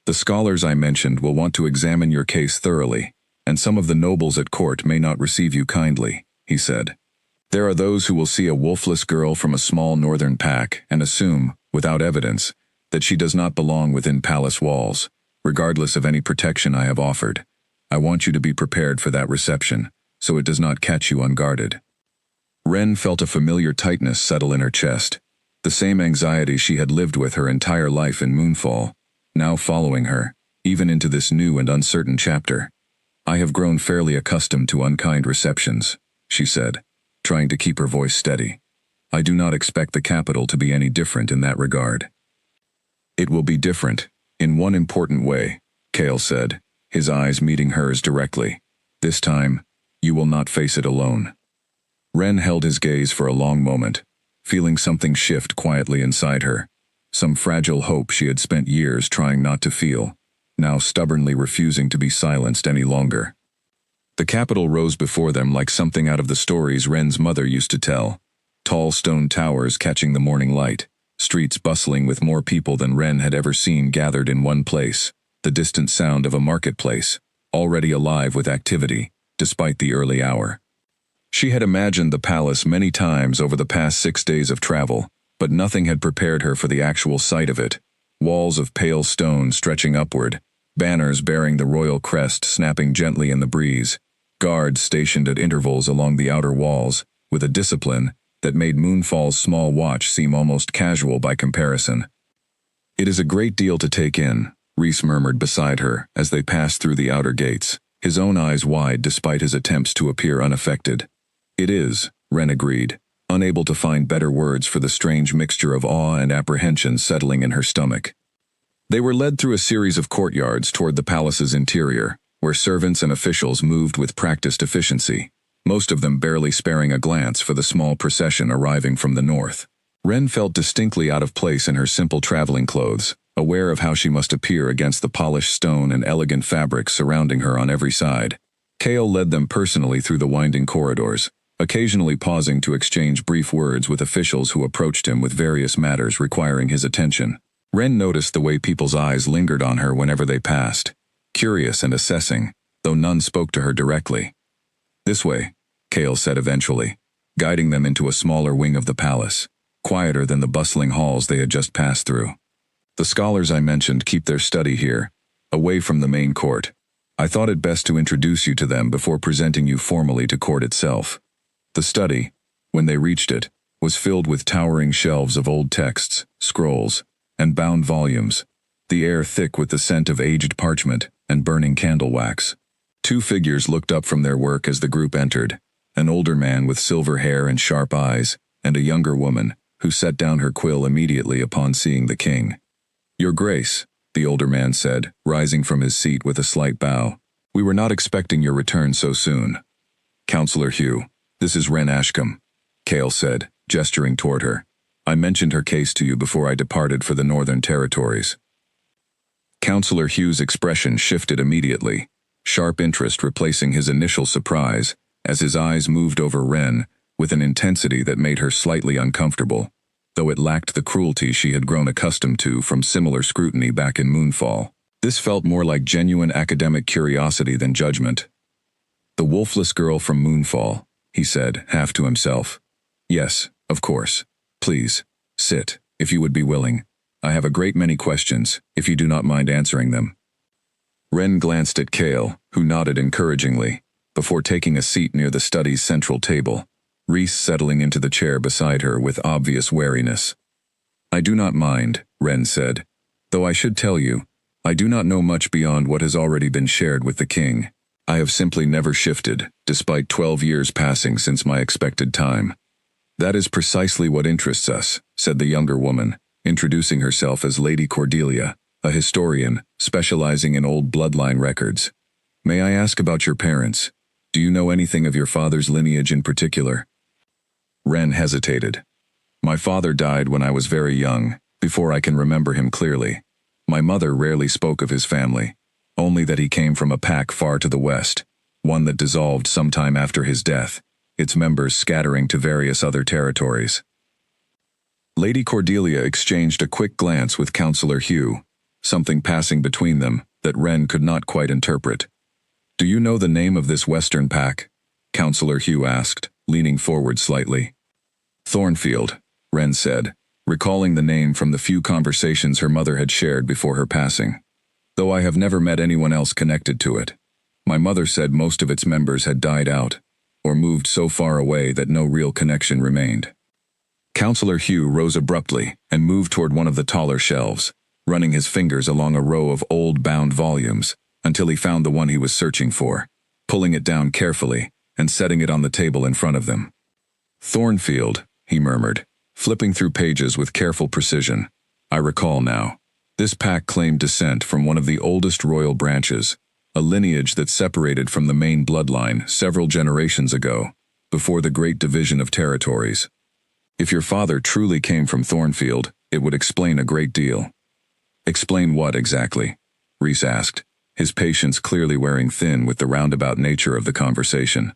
S1: The scholars I mentioned will want to examine your case thoroughly, and some of the nobles at court may not receive you kindly, he said. There are those who will see a wolfless girl from a small northern pack and assume, without evidence, that she does not belong within palace walls, regardless of any protection I have offered. I want you to be prepared for that reception, so it does not catch you unguarded." Ren felt a familiar tightness settle in her chest, the same anxiety she had lived with her entire life in Moonfall, now following her, even into this new and uncertain chapter. "I have grown fairly accustomed to unkind receptions," she said, trying to keep her voice steady. "I do not expect the capital to be any different in that regard." "It will be different, in one important way," Kale said, his eyes meeting hers directly. "This time, you will not face it alone." Ren held his gaze for a long moment, feeling something shift quietly inside her, some fragile hope she had spent years trying not to feel, now stubbornly refusing to be silenced any longer. The capital rose before them like something out of the stories Ren's mother used to tell, tall stone towers catching the morning light, streets bustling with more people than Ren had ever seen gathered in one place, the distant sound of a marketplace, already alive with activity, despite the early hour. She had imagined the palace many times over the past 6 days of travel, but nothing had prepared her for the actual sight of it. Walls of pale stone stretching upward, banners bearing the royal crest snapping gently in the breeze, guards stationed at intervals along the outer walls, with a discipline that made Moonfall's small watch seem almost casual by comparison. "It is a great deal to take in," Rhys murmured beside her as they passed through the outer gates, his own eyes wide despite his attempts to appear unaffected. "It is," Ren agreed, unable to find better words for the strange mixture of awe and apprehension settling in her stomach. They were led through a series of courtyards toward the palace's interior, where servants and officials moved with practiced efficiency, most of them barely sparing a glance for the small procession arriving from the north. Ren felt distinctly out of place in her simple traveling clothes, aware of how she must appear against the polished stone and elegant fabrics surrounding her on every side. Kale led them personally through the winding corridors, occasionally pausing to exchange brief words with officials who approached him with various matters requiring his attention. Ren noticed the way people's eyes lingered on her whenever they passed, curious and assessing, though none spoke to her directly. "This way," Kale said eventually, guiding them into a smaller wing of the palace, quieter than the bustling halls they had just passed through. "The scholars I mentioned keep their study here, away from the main court. I thought it best to introduce you to them before presenting you formally to court itself." The study, when they reached it, was filled with towering shelves of old texts, scrolls, and bound volumes, the air thick with the scent of aged parchment and burning candle wax. Two figures looked up from their work as the group entered, an older man with silver hair and sharp eyes, and a younger woman, who set down her quill immediately upon seeing the king. "Your Grace," the older man said, rising from his seat with a slight bow, "we were not expecting your return so soon." "Counselor Hugh, this is Ren Ashcombe," Kale said, gesturing toward her. "I mentioned her case to you before I departed for the Northern Territories." Counselor Hugh's expression shifted immediately, sharp interest replacing his initial surprise, as his eyes moved over Ren with an intensity that made her slightly uncomfortable, though it lacked the cruelty she had grown accustomed to from similar scrutiny back in Moonfall. This felt more like genuine academic curiosity than judgment. "The Wolfless girl from Moonfall," he said, half to himself. "Yes, of course. Please, sit, if you would be willing. I have a great many questions, if you do not mind answering them." Ren glanced at Kale, who nodded encouragingly, before taking a seat near the study's central table, Rhys settling into the chair beside her with obvious wariness. "I do not mind," Ren said, "though I should tell you, I do not know much beyond what has already been shared with the king. I have simply never shifted, despite 12 years passing since my expected time." "That is precisely what interests us," said the younger woman, introducing herself as Lady Cordelia, a historian specializing in old bloodline records. "May I ask about your parents? Do you know anything of your father's lineage in particular?" Ren hesitated. "My father died when I was very young, before I can remember him clearly. My mother rarely spoke of his family, only that he came from a pack far to the west, one that dissolved sometime after his death, its members scattering to various other territories." Lady Cordelia exchanged a quick glance with Counselor Hugh, something passing between them that Ren could not quite interpret. "Do you know the name of this western pack?" Counselor Hugh asked, leaning forward slightly. "Thornfield," Ren said, recalling the name from the few conversations her mother had shared before her passing. Though I have never met anyone else connected to it. My mother said most of its members had died out, or moved so far away that no real connection remained. Counselor Hugh rose abruptly and moved toward one of the taller shelves, running his fingers along a row of old bound volumes until he found the one he was searching for, pulling it down carefully and setting it on the table in front of them. "Thornfield," he murmured, flipping through pages with careful precision. "I recall now. This pack claimed descent from one of the oldest royal branches, a lineage that separated from the main bloodline several generations ago, before the Great Division of Territories. If your father truly came from Thornfield, it would explain a great deal." "Explain what exactly?" Rhys asked, his patience clearly wearing thin with the roundabout nature of the conversation.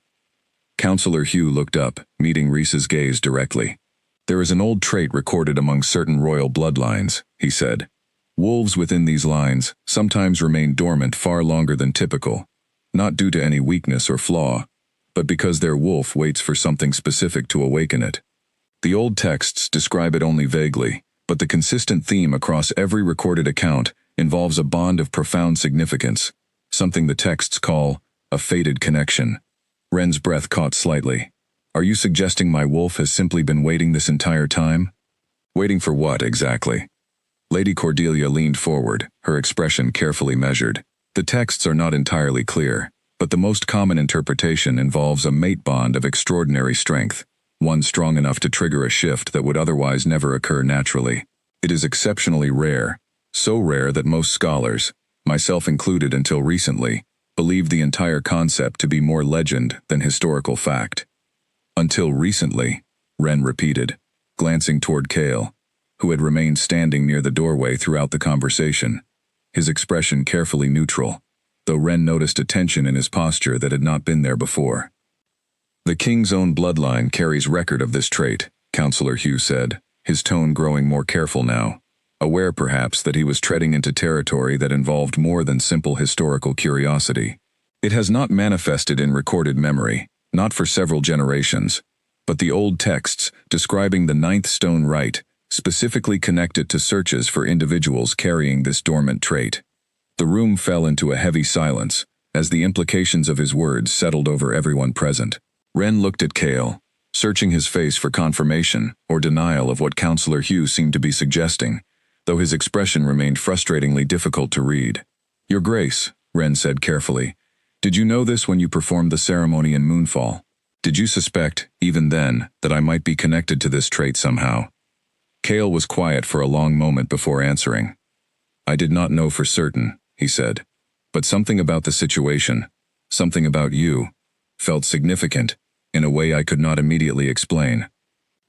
S1: Counselor Hugh looked up, meeting Rhys's gaze directly. "There is an old trait recorded among certain royal bloodlines," he said. "Wolves within these lines sometimes remain dormant far longer than typical, not due to any weakness or flaw, but because their wolf waits for something specific to awaken it. The old texts describe it only vaguely, but the consistent theme across every recorded account involves a bond of profound significance, something the texts call a fated connection." Ren's breath caught slightly. "Are you suggesting my wolf has simply been waiting this entire time?" "Waiting for what, exactly?" Lady Cordelia leaned forward, her expression carefully measured. "The texts are not entirely clear, but the most common interpretation involves a mate bond of extraordinary strength, one strong enough to trigger a shift that would otherwise never occur naturally. It is exceptionally rare, so rare that most scholars, myself included until recently, believed the entire concept to be more legend than historical fact." "Until recently," Ren repeated, glancing toward Cale, who had remained standing near the doorway throughout the conversation, his expression carefully neutral, though Ren noticed a tension in his posture that had not been there before. "The king's own bloodline carries record of this trait," Counselor Hugh said, his tone growing more careful now, aware perhaps that he was treading into territory that involved more than simple historical curiosity. "It has not manifested in recorded memory, not for several generations, but the old texts describing the ninth stone rite specifically connect it to searches for individuals carrying this dormant trait." The room fell into a heavy silence, as the implications of his words settled over everyone present. Ren looked at Cale, searching his face for confirmation or denial of what Counselor Hugh seemed to be suggesting, though his expression remained frustratingly difficult to read. "Your Grace," Ren said carefully, "did you know this when you performed the ceremony in Moonfall? Did you suspect, even then, that I might be connected to this trait somehow?" Cale was quiet for a long moment before answering. "I did not know for certain," he said, "but something about the situation, something about you, felt significant, in a way I could not immediately explain.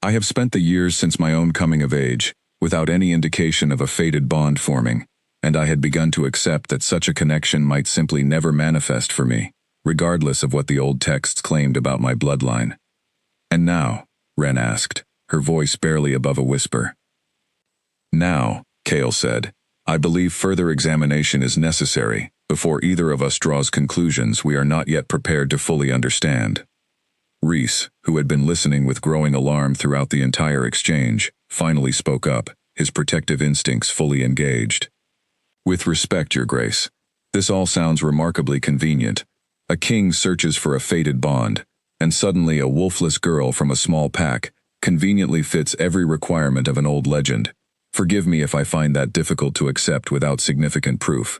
S1: I have spent the years since my own coming of age, without any indication of a fated bond forming, and I had begun to accept that such a connection might simply never manifest for me, regardless of what the old texts claimed about my bloodline." "And now?" Ren asked, her voice barely above a whisper. "Now," Cale said, "I believe further examination is necessary before either of us draws conclusions we are not yet prepared to fully understand." Rhys, who had been listening with growing alarm throughout the entire exchange, finally spoke up, his protective instincts fully engaged. "With respect, Your Grace, this all sounds remarkably convenient. A king searches for a fated bond, and suddenly a wolfless girl from a small pack conveniently fits every requirement of an old legend. Forgive me if I find that difficult to accept without significant proof."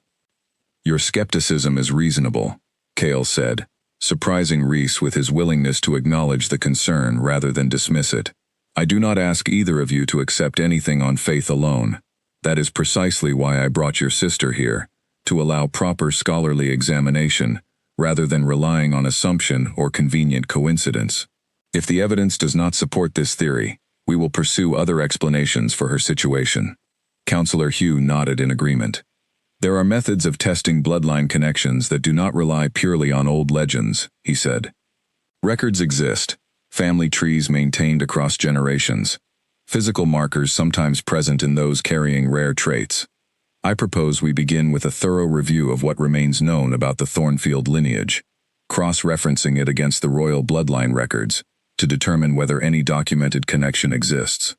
S1: "Your skepticism is reasonable," Cale said, surprising Rhys with his willingness to acknowledge the concern rather than dismiss it. "I do not ask either of you to accept anything on faith alone. That is precisely why I brought your sister here, to allow proper scholarly examination, rather than relying on assumption or convenient coincidence. If the evidence does not support this theory, we will pursue other explanations for her situation." Counselor Hugh nodded in agreement. "There are methods of testing bloodline connections that do not rely purely on old legends," he said. "Records exist, family trees maintained across generations, physical markers sometimes present in those carrying rare traits. I propose we begin with a thorough review of what remains known about the Thornfield lineage, cross-referencing it against the royal bloodline records, to determine whether any documented connection exists."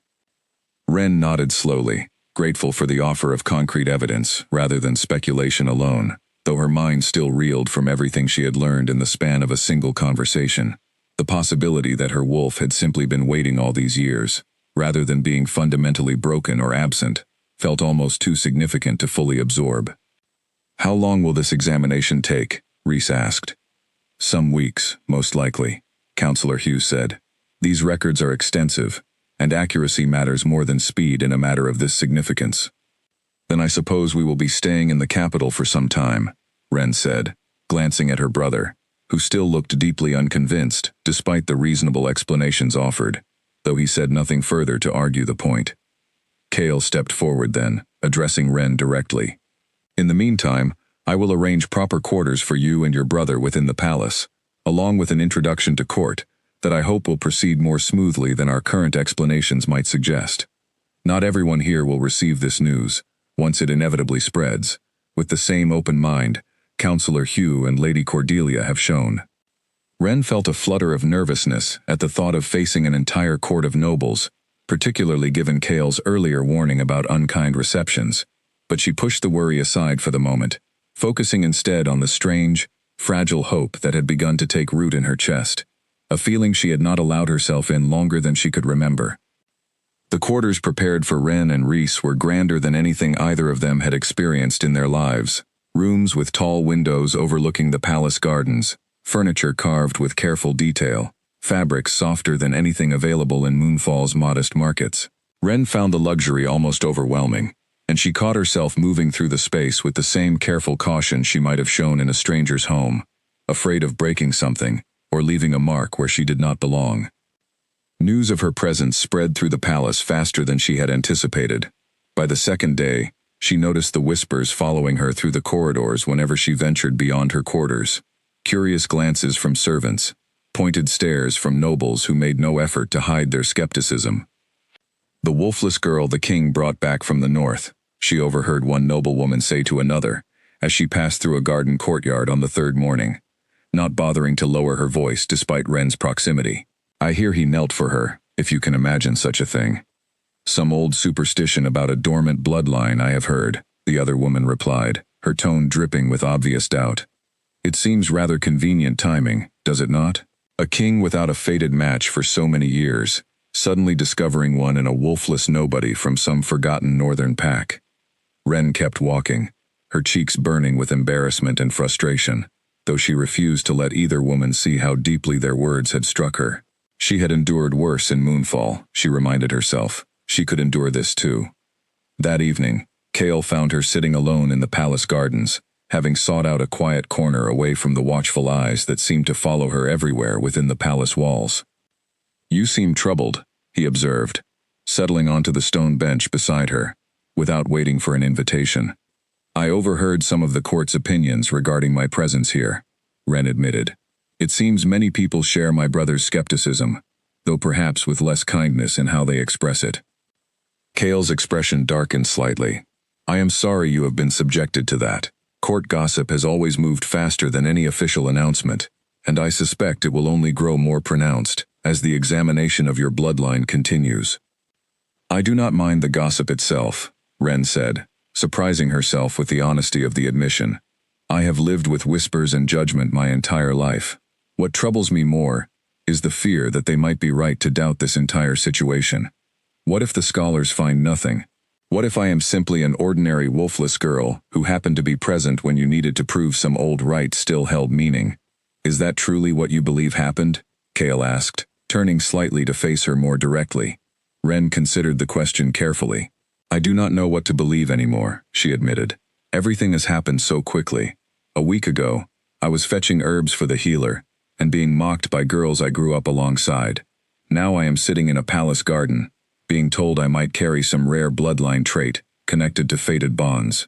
S1: Ren nodded slowly, grateful for the offer of concrete evidence rather than speculation alone, though her mind still reeled from everything she had learned in the span of a single conversation. The possibility that her wolf had simply been waiting all these years, rather than being fundamentally broken or absent, felt almost too significant to fully absorb. "How long will this examination take?" Reese asked. "Some weeks, most likely," Counselor Hughes said. "These records are extensive, and accuracy matters more than speed in a matter of this significance." "Then I suppose we will be staying in the capital for some time," Ren said, glancing at her brother, who still looked deeply unconvinced despite the reasonable explanations offered, though he said nothing further to argue the point. Kale stepped forward then, addressing Ren directly. "In the meantime, I will arrange proper quarters for you and your brother within the palace, along with an introduction to court that I hope will proceed more smoothly than our current explanations might suggest. Not everyone here will receive this news, once it inevitably spreads, with the same open mind Counselor Hugh and Lady Cordelia have shown." Ren felt a flutter of nervousness at the thought of facing an entire court of nobles, particularly given Kale's earlier warning about unkind receptions, but she pushed the worry aside for the moment, focusing instead on the strange, fragile hope that had begun to take root in her chest, a feeling she had not allowed herself in longer than she could remember. The quarters prepared for Ren and Reese were grander than anything either of them had experienced in their lives. Rooms with tall windows overlooking the palace gardens, furniture carved with careful detail, fabrics softer than anything available in Moonfall's modest markets. Ren found the luxury almost overwhelming, and she caught herself moving through the space with the same careful caution she might have shown in a stranger's home, afraid of breaking something or leaving a mark where she did not belong. News of her presence spread through the palace faster than she had anticipated. By the second day, she noticed the whispers following her through the corridors whenever she ventured beyond her quarters, curious glances from servants, pointed stares from nobles who made no effort to hide their skepticism. "The wolfless girl the king brought back from the north," she overheard one noblewoman say to another, as she passed through a garden courtyard on the third morning, not bothering to lower her voice despite Ren's proximity. "I hear he knelt for her, if you can imagine such a thing." "Some old superstition about a dormant bloodline, I have heard," the other woman replied, her tone dripping with obvious doubt. "It seems rather convenient timing, does it not? A king without a fated match for so many years, suddenly discovering one in a wolfless nobody from some forgotten northern pack." Ren kept walking, her cheeks burning with embarrassment and frustration, though she refused to let either woman see how deeply their words had struck her. She had endured worse in Moonfall, she reminded herself. She could endure this too. That evening, Kale found her sitting alone in the palace gardens, having sought out a quiet corner away from the watchful eyes that seemed to follow her everywhere within the palace walls. "You seem troubled," he observed, settling onto the stone bench beside her, without waiting for an invitation. "I overheard some of the court's opinions regarding my presence here," Ren admitted. "It seems many people share my brother's skepticism, though perhaps with less kindness in how they express it." Kale's expression darkened slightly. "I am sorry you have been subjected to that. Court gossip has always moved faster than any official announcement, and I suspect it will only grow more pronounced as the examination of your bloodline continues." "I do not mind the gossip itself," Ren said, surprising herself with the honesty of the admission. "I have lived with whispers and judgment my entire life. What troubles me more is the fear that they might be right to doubt this entire situation. What if the scholars find nothing? What if I am simply an ordinary wolfless girl who happened to be present when you needed to prove some old rite still held meaning? Is that truly what you believe happened?" Kale asked, turning slightly to face her more directly. Ren considered the question carefully. "I do not know what to believe anymore," she admitted. "Everything has happened so quickly. A week ago, I was fetching herbs for the healer, and being mocked by girls I grew up alongside. Now I am sitting in a palace garden, being told I might carry some rare bloodline trait connected to fated bonds.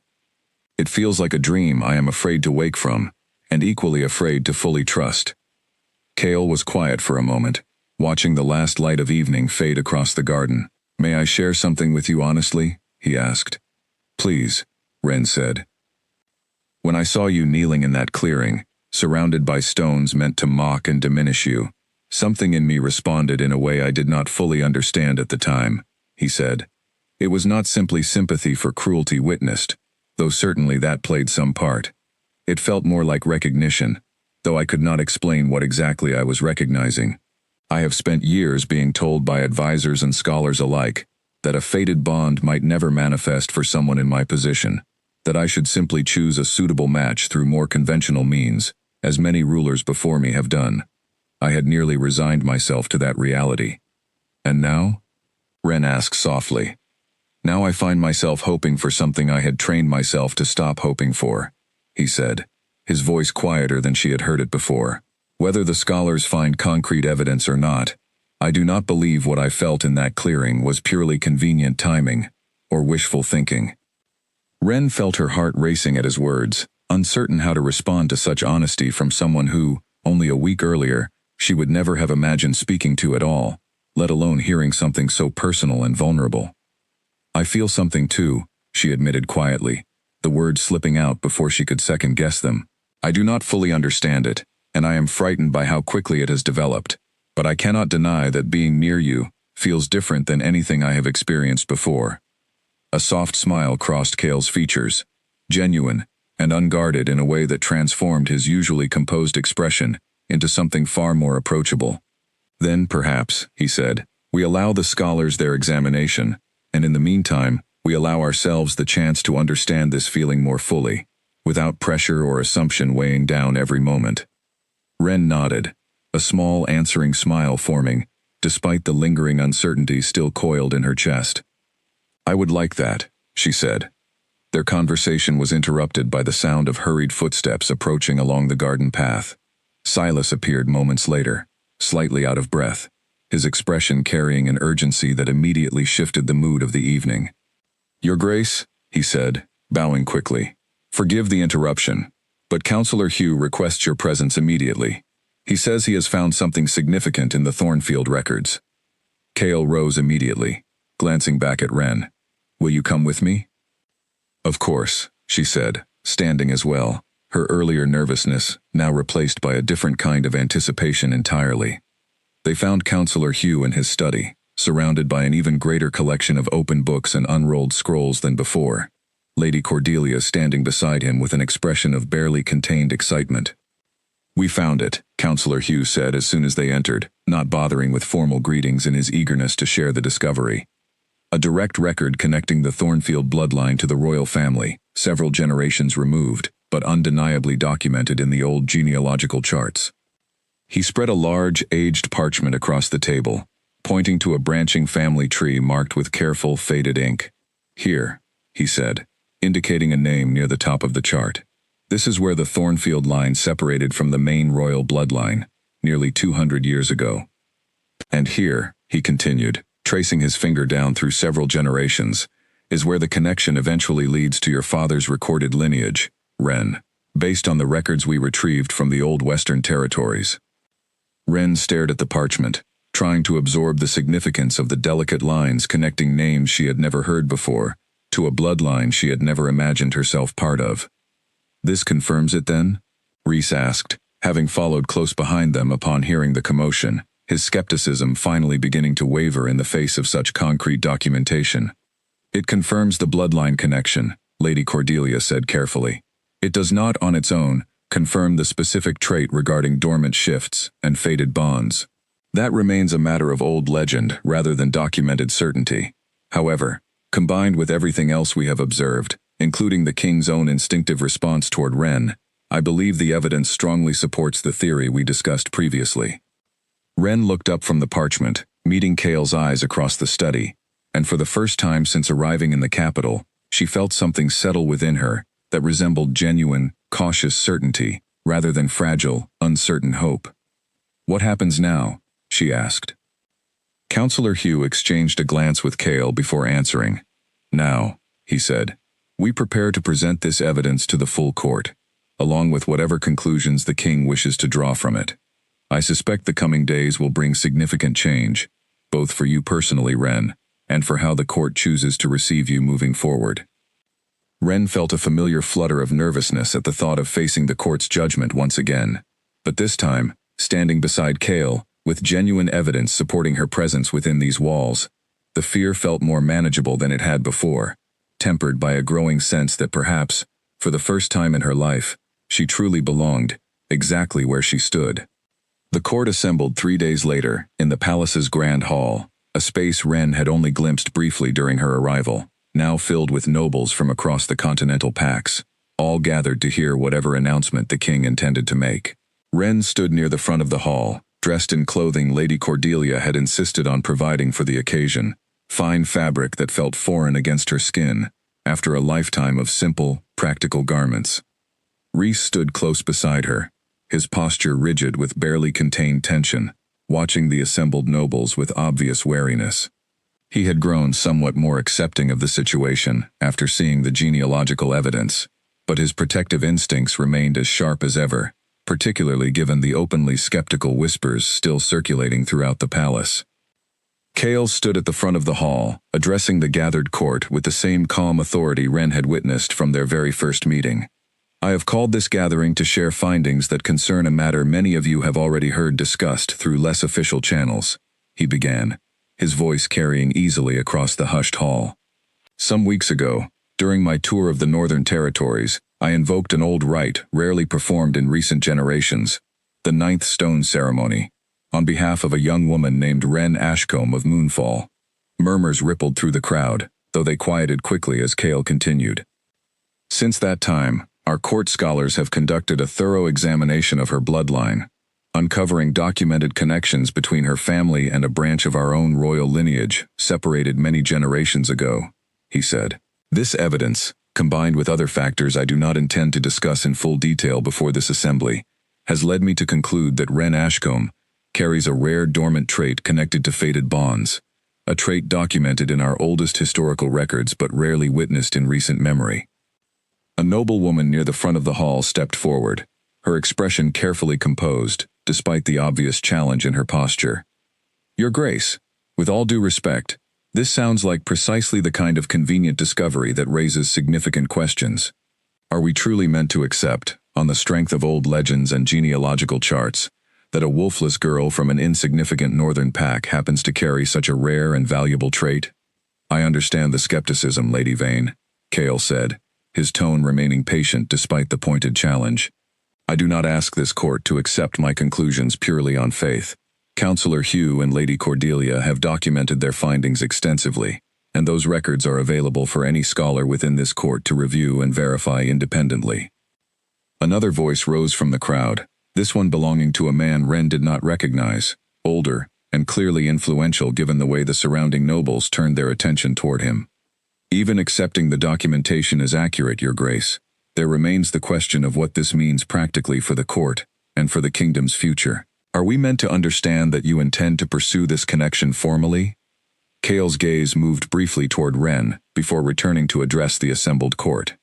S1: It feels like a dream I am afraid to wake from, and equally afraid to fully trust." Kale was quiet for a moment, watching the last light of evening fade across the garden. "May I share something with you honestly?" he asked. "Please," Ren said. "When I saw you kneeling in that clearing, surrounded by stones meant to mock and diminish you, something in me responded in a way I did not fully understand at the time," he said. It was not simply sympathy for cruelty witnessed, though certainly that played some part. It felt more like recognition, though I could not explain what exactly I was recognizing. I have spent years being told by advisors and scholars alike that a fated bond might never manifest for someone in my position, that I should simply choose a suitable match through more conventional means, as many rulers before me have done. I had nearly resigned myself to that reality. And now? Ren asked softly. Now I find myself hoping for something I had trained myself to stop hoping for, he said, his voice quieter than she had heard it before. Whether the scholars find concrete evidence or not, I do not believe what I felt in that clearing was purely convenient timing or wishful thinking. Ren felt her heart racing at his words, uncertain how to respond to such honesty from someone who, only a week earlier, she would never have imagined speaking to at all, let alone hearing something so personal and vulnerable. I feel something too, she admitted quietly, the words slipping out before she could second-guess them. I do not fully understand it, and I am frightened by how quickly it has developed, but I cannot deny that being near you feels different than anything I have experienced before. A soft smile crossed Cale's features, genuine and unguarded in a way that transformed his usually composed expression into something far more approachable. Then, perhaps, he said, we allow the scholars their examination, and in the meantime, we allow ourselves the chance to understand this feeling more fully, without pressure or assumption weighing down every moment. Ren nodded, a small answering smile forming, despite the lingering uncertainty still coiled in her chest. I would like that, she said. Their conversation was interrupted by the sound of hurried footsteps approaching along the garden path. Silas appeared moments later, slightly out of breath, his expression carrying an urgency that immediately shifted the mood of the evening. Your Grace, he said, bowing quickly. Forgive the interruption, but Counselor Hugh requests your presence immediately. He says he has found something significant in the Thornfield records. Cale rose immediately, glancing back at Ren. Will you come with me? Of course, she said, standing as well, her earlier nervousness now replaced by a different kind of anticipation entirely. They found Counselor Hugh in his study, surrounded by an even greater collection of open books and unrolled scrolls than before, Lady Cordelia standing beside him with an expression of barely contained excitement. We found it, Counselor Hugh said as soon as they entered, not bothering with formal greetings in his eagerness to share the discovery. A direct record connecting the Thornfield bloodline to the royal family, several generations removed, but undeniably documented in the old genealogical charts. He spread a large, aged parchment across the table, pointing to a branching family tree marked with careful, faded ink. Here, he said, indicating a name near the top of the chart. This is where the Thornfield line separated from the main royal bloodline, nearly 200 years ago. And here, he continued, tracing his finger down through several generations, is where the connection eventually leads to your father's recorded lineage, Ren, based on the records we retrieved from the old Western territories. Ren stared at the parchment, trying to absorb the significance of the delicate lines connecting names she had never heard before to a bloodline she had never imagined herself part of. This confirms it then? Rhys asked, having followed close behind them upon hearing the commotion, his skepticism finally beginning to waver in the face of such concrete documentation. It confirms the bloodline connection, Lady Cordelia said carefully. It does not, on its own, confirm the specific trait regarding dormant shifts and fated bonds. That remains a matter of old legend rather than documented certainty. However, combined with everything else we have observed, including the king's own instinctive response toward Ren, I believe the evidence strongly supports the theory we discussed previously. Ren looked up from the parchment, meeting Cale's eyes across the study, and for the first time since arriving in the capital, she felt something settle within her that resembled genuine, cautious certainty, rather than fragile, uncertain hope. What happens now? She asked. Counselor Hugh exchanged a glance with Cale before answering. Now, he said, we prepare to present this evidence to the full court, along with whatever conclusions the king wishes to draw from it. I suspect the coming days will bring significant change, both for you personally, Ren, and for how the court chooses to receive you moving forward. Ren felt a familiar flutter of nervousness at the thought of facing the court's judgment once again, but this time, standing beside Cale, with genuine evidence supporting her presence within these walls, The fear felt more manageable than it had before, tempered by a growing sense that perhaps, for the first time in her life, she truly belonged, exactly where she stood. The court assembled 3 days later, in the palace's grand hall, a space Wren had only glimpsed briefly during her arrival, now filled with nobles from across the continental pax, all gathered to hear whatever announcement the king intended to make. Wren stood near the front of the hall, dressed in clothing Lady Cordelia had insisted on providing for the occasion, fine fabric that felt foreign against her skin, after a lifetime of simple, practical garments. Rhys stood close beside her, his posture rigid with barely contained tension, watching the assembled nobles with obvious wariness. He had grown somewhat more accepting of the situation after seeing the genealogical evidence, but his protective instincts remained as sharp as ever, particularly given the openly skeptical whispers still circulating throughout the palace. Chaol stood at the front of the hall, addressing the gathered court with the same calm authority Wren had witnessed from their very first meeting. I have called this gathering to share findings that concern a matter many of you have already heard discussed through less official channels, he began, his voice carrying easily across the hushed hall. Some weeks ago, during my tour of the Northern Territories, I invoked an old rite rarely performed in recent generations, the Ninth Stone Ceremony, on behalf of a young woman named Wren Ashcombe of Moonfall. Murmurs rippled through the crowd, though they quieted quickly as Chaol continued. Since that time, our court scholars have conducted a thorough examination of her bloodline, uncovering documented connections between her family and a branch of our own royal lineage separated many generations ago, he said. This evidence, combined with other factors I do not intend to discuss in full detail before this assembly, has led me to conclude that Wren Ashcombe carries a rare dormant trait connected to fated bonds, a trait documented in our oldest historical records but rarely witnessed in recent memory. A noble woman near the front of the hall stepped forward, her expression carefully composed, despite the obvious challenge in her posture. Your Grace, with all due respect, this sounds like precisely the kind of convenient discovery that raises significant questions. Are we truly meant to accept, on the strength of old legends and genealogical charts, that a wolfless girl from an insignificant northern pack happens to carry such a rare and valuable trait? I understand the skepticism, Lady Vane, Chaol said, his tone remaining patient despite the pointed challenge. I do not ask this court to accept my conclusions purely on faith. Councillor Hugh and Lady Cordelia have documented their findings extensively, and those records are available for any scholar within this court to review and verify independently. Another voice rose from the crowd, this one belonging to a man Wren did not recognize, older, and clearly influential given the way the surrounding nobles turned their attention toward him. Even accepting the documentation as accurate, Your Grace, there remains the question of what this means practically for the court, and for the kingdom's future. Are we meant to understand that you intend to pursue this connection formally? Chaol's gaze moved briefly toward Wren, before returning to address the assembled court.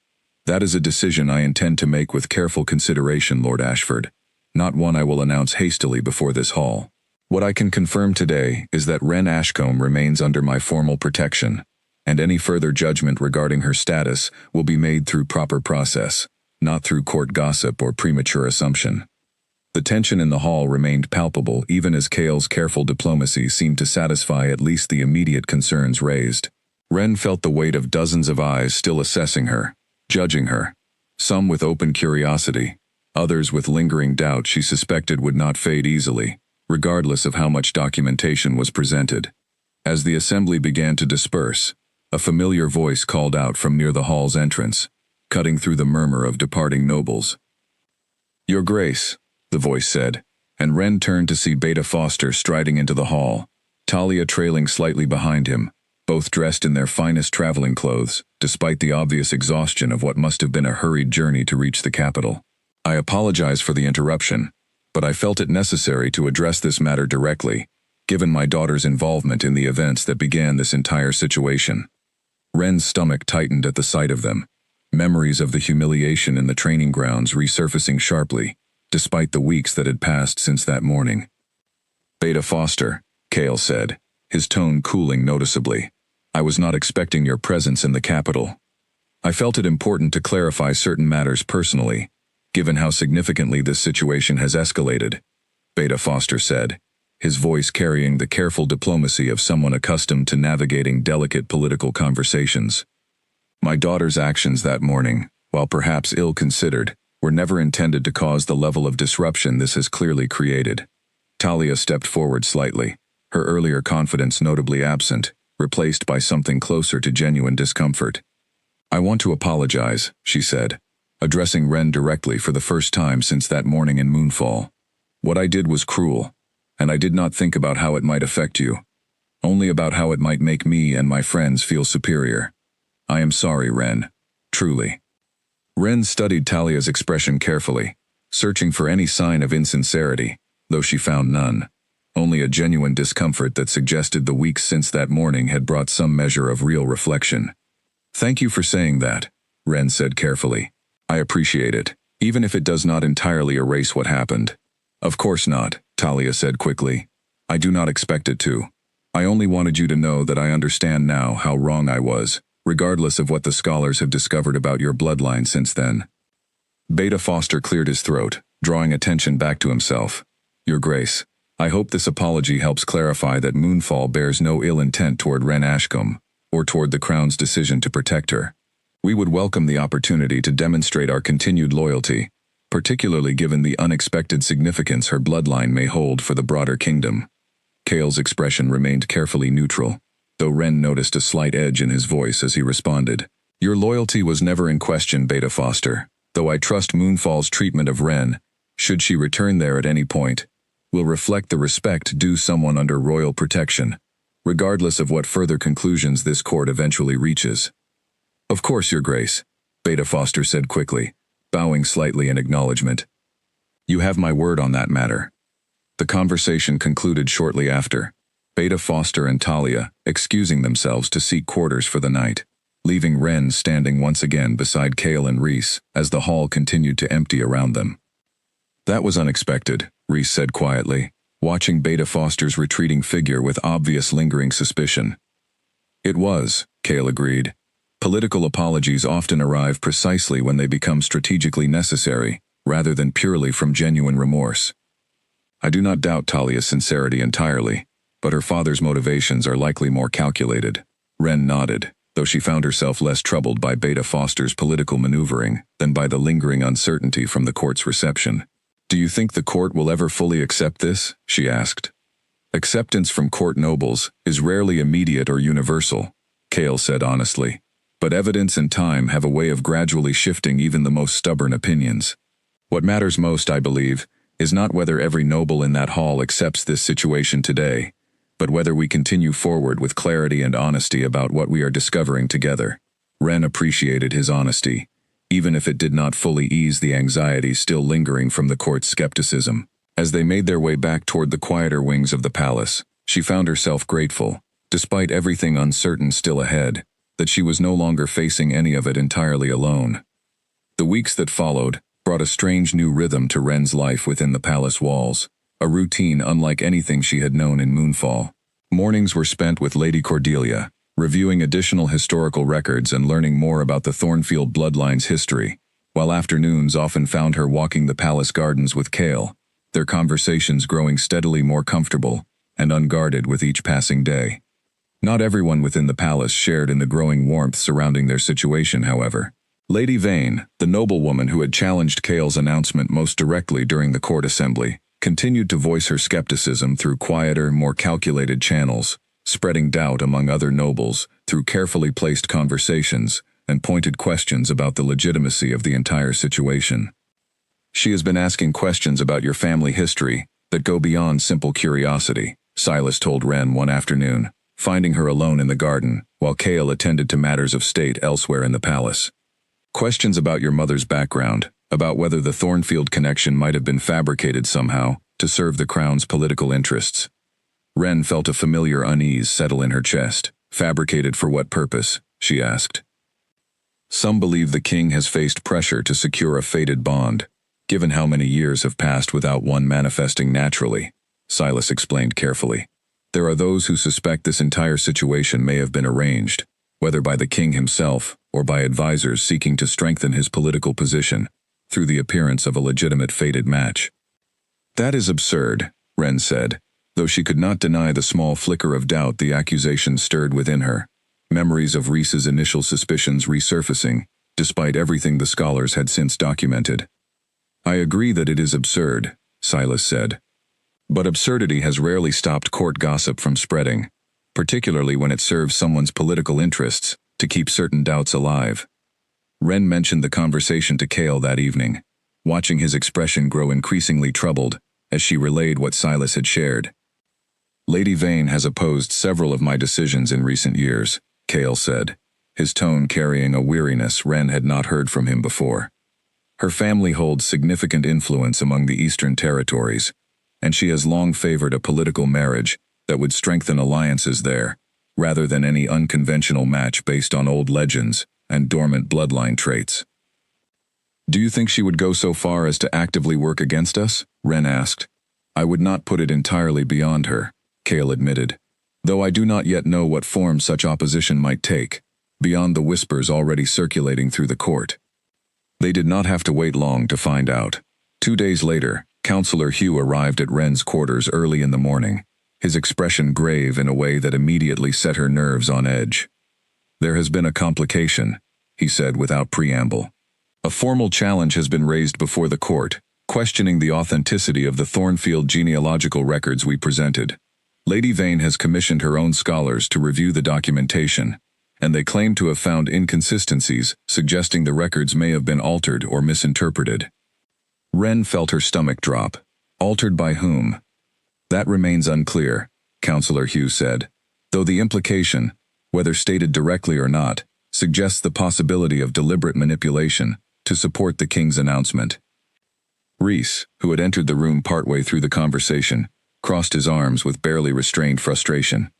S1: That is a decision I intend to make with careful consideration, Lord Ashford, not one I will announce hastily before this hall. What I can confirm today is that Wren Ashcombe remains under my formal protection, and any further judgment regarding her status will be made through proper process, not through court gossip or premature assumption. The tension in the hall remained palpable even as Chaol's careful diplomacy seemed to satisfy at least the immediate concerns raised. Wren felt the weight of dozens of eyes still assessing her, judging her, some with open curiosity, others with lingering doubt she suspected would not fade easily, regardless of how much documentation was presented. As the assembly began to disperse, a familiar voice called out from near the hall's entrance, cutting through the murmur of departing nobles. Your Grace, the voice said, and Wren turned to see Beta Foster striding into the hall, Talia trailing slightly behind him, both dressed in their finest traveling clothes, despite the obvious exhaustion of what must have been a hurried journey to reach the capital. I apologize for the interruption, but I felt it necessary to address this matter directly, given my daughter's involvement in the events that began this entire situation. Wren's stomach tightened at the sight of them, memories of the humiliation in the training grounds resurfacing sharply, despite the weeks that had passed since that morning. Beta Foster, Chaol said, his tone cooling noticeably. I was not expecting your presence in the capital. I felt it important to clarify certain matters personally, given how significantly this situation has escalated, Beta Foster said, his voice carrying the careful diplomacy of someone accustomed to navigating delicate political conversations. My daughter's actions that morning, while perhaps ill-considered, were never intended to cause the level of disruption this has clearly created. Talia stepped forward slightly, her earlier confidence notably absent, replaced by something closer to genuine discomfort. I want to apologize, she said, addressing Ren directly for the first time since that morning in Moonfall. What I did was cruel, and I did not think about how it might affect you, only about how it might make me and my friends feel superior. I am sorry, Ren. Truly. Ren studied Talia's expression carefully, searching for any sign of insincerity, though she found none. Only a genuine discomfort that suggested the weeks since that morning had brought some measure of real reflection. Thank you for saying that, Ren said carefully. I appreciate it, even if it does not entirely erase what happened. Of course not, Talia said quickly. I do not expect it to. I only wanted you to know that I understand now how wrong I was, regardless of what the scholars have discovered about your bloodline since then. Beta Foster cleared his throat, drawing attention back to himself. Your Grace, I hope this apology helps clarify that Moonfall bears no ill intent toward Ren Ashcombe, or toward the Crown's decision to protect her. We would welcome the opportunity to demonstrate our continued loyalty, particularly given the unexpected significance her bloodline may hold for the broader kingdom. Kale's expression remained carefully neutral, though Ren noticed a slight edge in his voice as he responded. Your loyalty was never in question, Beta Foster, though I trust Moonfall's treatment of Ren, should she return there at any point, will reflect the respect due someone under royal protection, regardless of what further conclusions this court eventually reaches. Of course, Your Grace, Beta Foster said quickly, bowing slightly in acknowledgement. You have my word on that matter. The conversation concluded shortly after, Beta Foster and Talia excusing themselves to seek quarters for the night, leaving Ren standing once again beside Kale and Reese as the hall continued to empty around them. That was unexpected, Reese said quietly, watching Beta Foster's retreating figure with obvious lingering suspicion. It was, Kale agreed. Political apologies often arrive precisely when they become strategically necessary, rather than purely from genuine remorse. I do not doubt Talia's sincerity entirely, but her father's motivations are likely more calculated. Ren nodded, though she found herself less troubled by Beta Foster's political maneuvering than by the lingering uncertainty from the court's reception. Do you think the court will ever fully accept this? She asked. Acceptance from court nobles is rarely immediate or universal, Kale said honestly, but evidence and time have a way of gradually shifting even the most stubborn opinions. What matters most, I believe, is not whether every noble in that hall accepts this situation today, but whether we continue forward with clarity and honesty about what we are discovering together. Ren appreciated his honesty, even if it did not fully ease the anxiety still lingering from the court's skepticism. As they made their way back toward the quieter wings of the palace, she found herself grateful, despite everything uncertain still ahead, that she was no longer facing any of it entirely alone. The weeks that followed brought a strange new rhythm to Ren's life within the palace walls, a routine unlike anything she had known in Moonfall. Mornings were spent with Lady Cordelia, reviewing additional historical records and learning more about the Thornfield bloodline's history, while afternoons often found her walking the palace gardens with Kale, their conversations growing steadily more comfortable and unguarded with each passing day. Not everyone within the palace shared in the growing warmth surrounding their situation, however. Lady Vane, the noblewoman who had challenged Kale's announcement most directly during the court assembly, continued to voice her skepticism through quieter, more calculated channels, spreading doubt among other nobles through carefully placed conversations and pointed questions about the legitimacy of the entire situation. She has been asking questions about your family history that go beyond simple curiosity, Silas told Ren one afternoon, finding her alone in the garden while Kale attended to matters of state elsewhere in the palace. Questions about your mother's background, about whether the Thornfield connection might have been fabricated somehow to serve the crown's political interests. Ren felt a familiar unease settle in her chest. Fabricated for what purpose? She asked. Some believe the king has faced pressure to secure a fated bond, given how many years have passed without one manifesting naturally, Silas explained carefully. There are those who suspect this entire situation may have been arranged, whether by the king himself or by advisors seeking to strengthen his political position through the appearance of a legitimate fated match. That is absurd, Ren said, Though she could not deny the small flicker of doubt the accusation stirred within her, memories of Reese's initial suspicions resurfacing, despite everything the scholars had since documented. "I agree that it is absurd," Silas said. "But absurdity has rarely stopped court gossip from spreading, particularly when it serves someone's political interests to keep certain doubts alive." Wren mentioned the conversation to Cale that evening, watching his expression grow increasingly troubled as she relayed what Silas had shared. "Lady Vane has opposed several of my decisions in recent years," Cale said, his tone carrying a weariness Wren had not heard from him before. "Her family holds significant influence among the Eastern Territories, and she has long favored a political marriage that would strengthen alliances there, rather than any unconventional match based on old legends and dormant bloodline traits." "Do you think she would go so far as to actively work against us?" Wren asked. "I would not put it entirely beyond her," Cale admitted, "though I do not yet know what form such opposition might take, beyond the whispers already circulating through the court." They did not have to wait long to find out. 2 days later, Counselor Hugh arrived at Wren's quarters early in the morning, his expression grave in a way that immediately set her nerves on edge. "There has been a complication," he said without preamble. "A formal challenge has been raised before the court, questioning the authenticity of the Thornfield genealogical records we presented. Lady Vane has commissioned her own scholars to review the documentation, and they claim to have found inconsistencies suggesting the records may have been altered or misinterpreted." Wren felt her stomach drop. "Altered by whom?" "That remains unclear," Counselor Hugh said, "though the implication, whether stated directly or not, suggests the possibility of deliberate manipulation to support the king's announcement." Reese, who had entered the room partway through the conversation, crossed his arms with barely restrained frustration.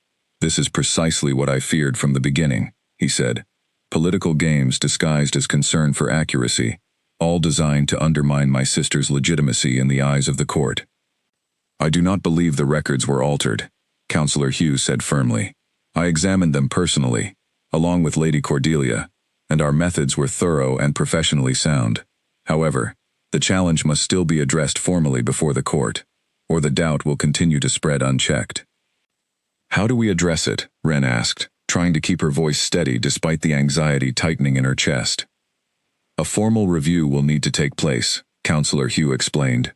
S1: "This is precisely what I feared from the beginning," he said. "Political games disguised as concern for accuracy, all designed to undermine my sister's legitimacy in the eyes of the court." "I do not believe the records were altered," Counselor Hugh said firmly. "I examined them personally, along with Lady Cordelia, and our methods were thorough and professionally sound. However, the challenge must still be addressed formally before the court, or the doubt will continue to spread unchecked." "How do we address it?" Wren asked, trying to keep her voice steady despite the anxiety tightening in her chest. "A formal review will need to take place," Counselor Hugh explained.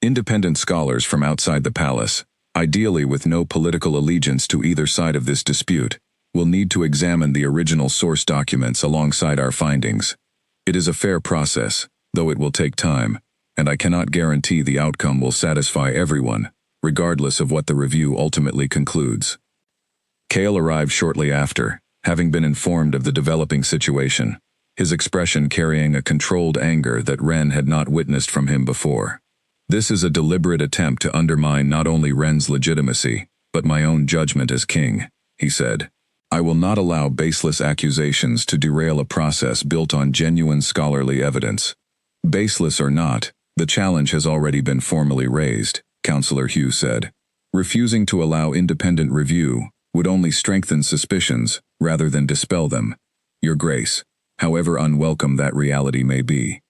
S1: "Independent scholars from outside the palace, ideally with no political allegiance to either side of this dispute, will need to examine the original source documents alongside our findings. It is a fair process, though it will take time, and I cannot guarantee the outcome will satisfy everyone, regardless of what the review ultimately concludes." Cale arrived shortly after, having been informed of the developing situation, his expression carrying a controlled anger that Wren had not witnessed from him before. "This is a deliberate attempt to undermine not only Wren's legitimacy, but my own judgment as king," he said. "I will not allow baseless accusations to derail a process built on genuine scholarly evidence. Baseless or not, the challenge has already been formally raised," Counselor Hugh said. "Refusing to allow independent review would only strengthen suspicions rather than dispel them, Your Grace, however unwelcome that reality may be."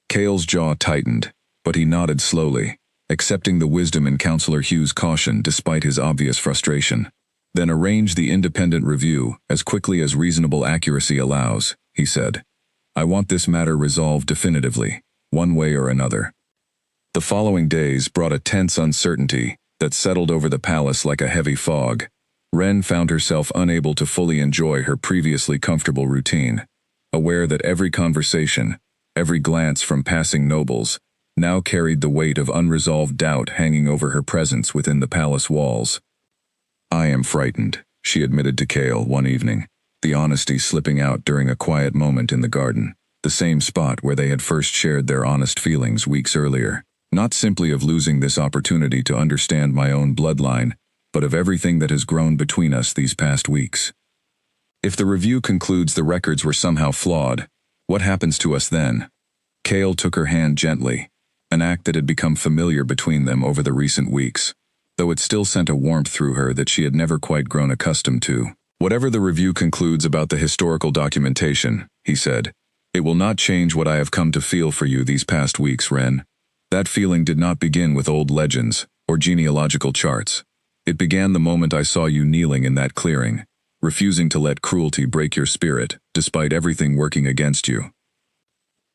S1: Cale's jaw tightened, but he nodded slowly, accepting the wisdom in Counselor Hugh's caution despite his obvious frustration. "Then arrange the independent review as quickly as reasonable accuracy allows," he said. "I want this matter resolved definitively, one way or another." The following days brought a tense uncertainty that settled over the palace like a heavy fog. Wren found herself unable to fully enjoy her previously comfortable routine, aware that every conversation, every glance from passing nobles, now carried the weight of unresolved doubt hanging over her presence within the palace walls. "I am frightened," she admitted to Cale one evening, the honesty slipping out during a quiet moment in the garden, the same spot where they had first shared their honest feelings weeks earlier. "Not simply of losing this opportunity to understand my own bloodline, but of everything that has grown between us these past weeks. If the review concludes the records were somehow flawed, what happens to us then?" Cale took her hand gently, an act that had become familiar between them over the recent weeks, though it still sent a warmth through her that she had never quite grown accustomed to. "Whatever the review concludes about the historical documentation," he said, "it will not change what I have come to feel for you these past weeks, Wren. That feeling did not begin with old legends, or genealogical charts. It began the moment I saw you kneeling in that clearing, refusing to let cruelty break your spirit, despite everything working against you.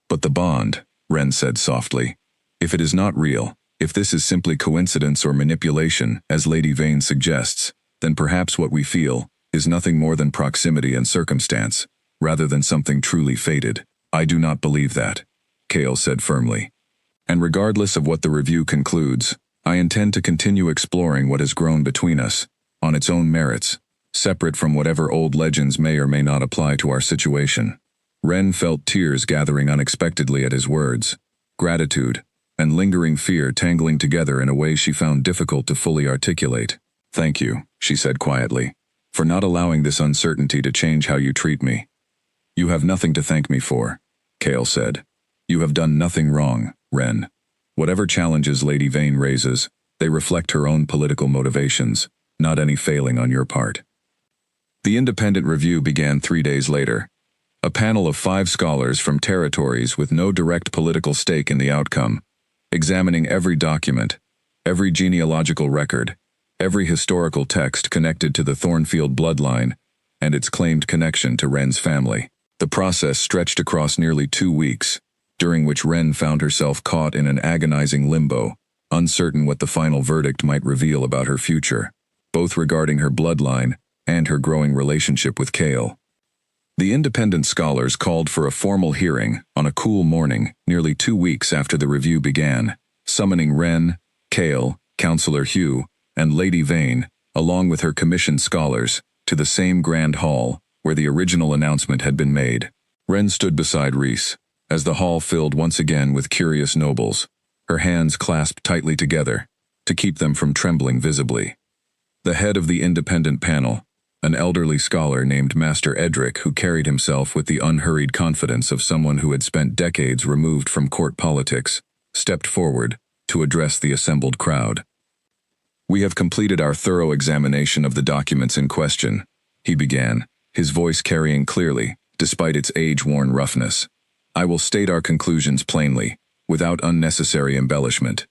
S1: But the bond, Ren said softly. If it is not real, if this is simply coincidence or manipulation, as Lady Vane suggests, then perhaps what we feel is nothing more than proximity and circumstance, rather than something truly fated. I do not believe that, Kale said firmly. And regardless of what the review concludes, I intend to continue exploring what has grown between us, on its own merits, separate from whatever old legends may or may not apply to our situation. Ren felt tears gathering unexpectedly at his words, gratitude, and lingering fear tangling together in a way she found difficult to fully articulate. Thank you, she said quietly, for not allowing this uncertainty to change how you treat me. You have nothing to thank me for, Kale said. You have done nothing wrong, Ren. Whatever challenges Lady Vane raises, they reflect her own political motivations, not any failing on your part. The independent review began 3 days later. A panel of 5 scholars from territories with no direct political stake in the outcome, examining every document, every genealogical record, every historical text connected to the Thornfield bloodline, and its claimed connection to Ren's family. The process stretched across nearly 2 weeks, during which Ren found herself caught in an agonizing limbo, uncertain what the final verdict might reveal about her future, both regarding her bloodline and her growing relationship with Kale. The independent scholars called for a formal hearing on a cool morning nearly 2 weeks after the review began, summoning Ren, Kale, Counselor Hugh, and Lady Vane, along with her commissioned scholars, to the same grand hall where the original announcement had been made. Ren stood beside Reese, as the hall filled once again with curious nobles, her hands clasped tightly together, to keep them from trembling visibly. The head of the independent panel, an elderly scholar named Master Edric, who carried himself with the unhurried confidence of someone who had spent decades removed from court politics, stepped forward to address the assembled crowd. We have completed our thorough examination of the documents in question, he began, his voice carrying clearly, despite its age-worn roughness. I will state our conclusions plainly, without unnecessary embellishment.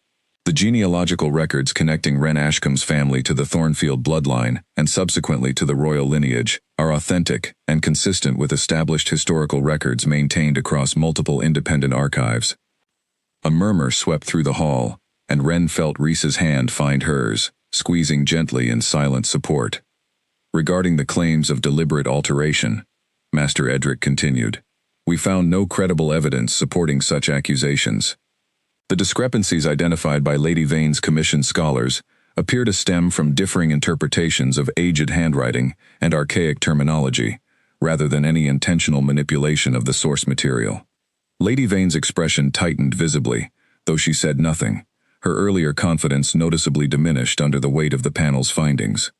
S1: The genealogical records connecting Ren Ashcombe's family to the Thornfield bloodline, and subsequently to the royal lineage, are authentic and consistent with established historical records maintained across multiple independent archives. A murmur swept through the hall, and Ren felt Reese's hand find hers, squeezing gently in silent support. Regarding the claims of deliberate alteration, Master Edric continued, we found no credible evidence supporting such accusations. The discrepancies identified by Lady Vane's commissioned scholars appear to stem from differing interpretations of aged handwriting and archaic terminology, rather than any intentional manipulation of the source material. Lady Vane's expression tightened visibly, though she said nothing, her earlier confidence noticeably diminished under the weight of the panel's findings.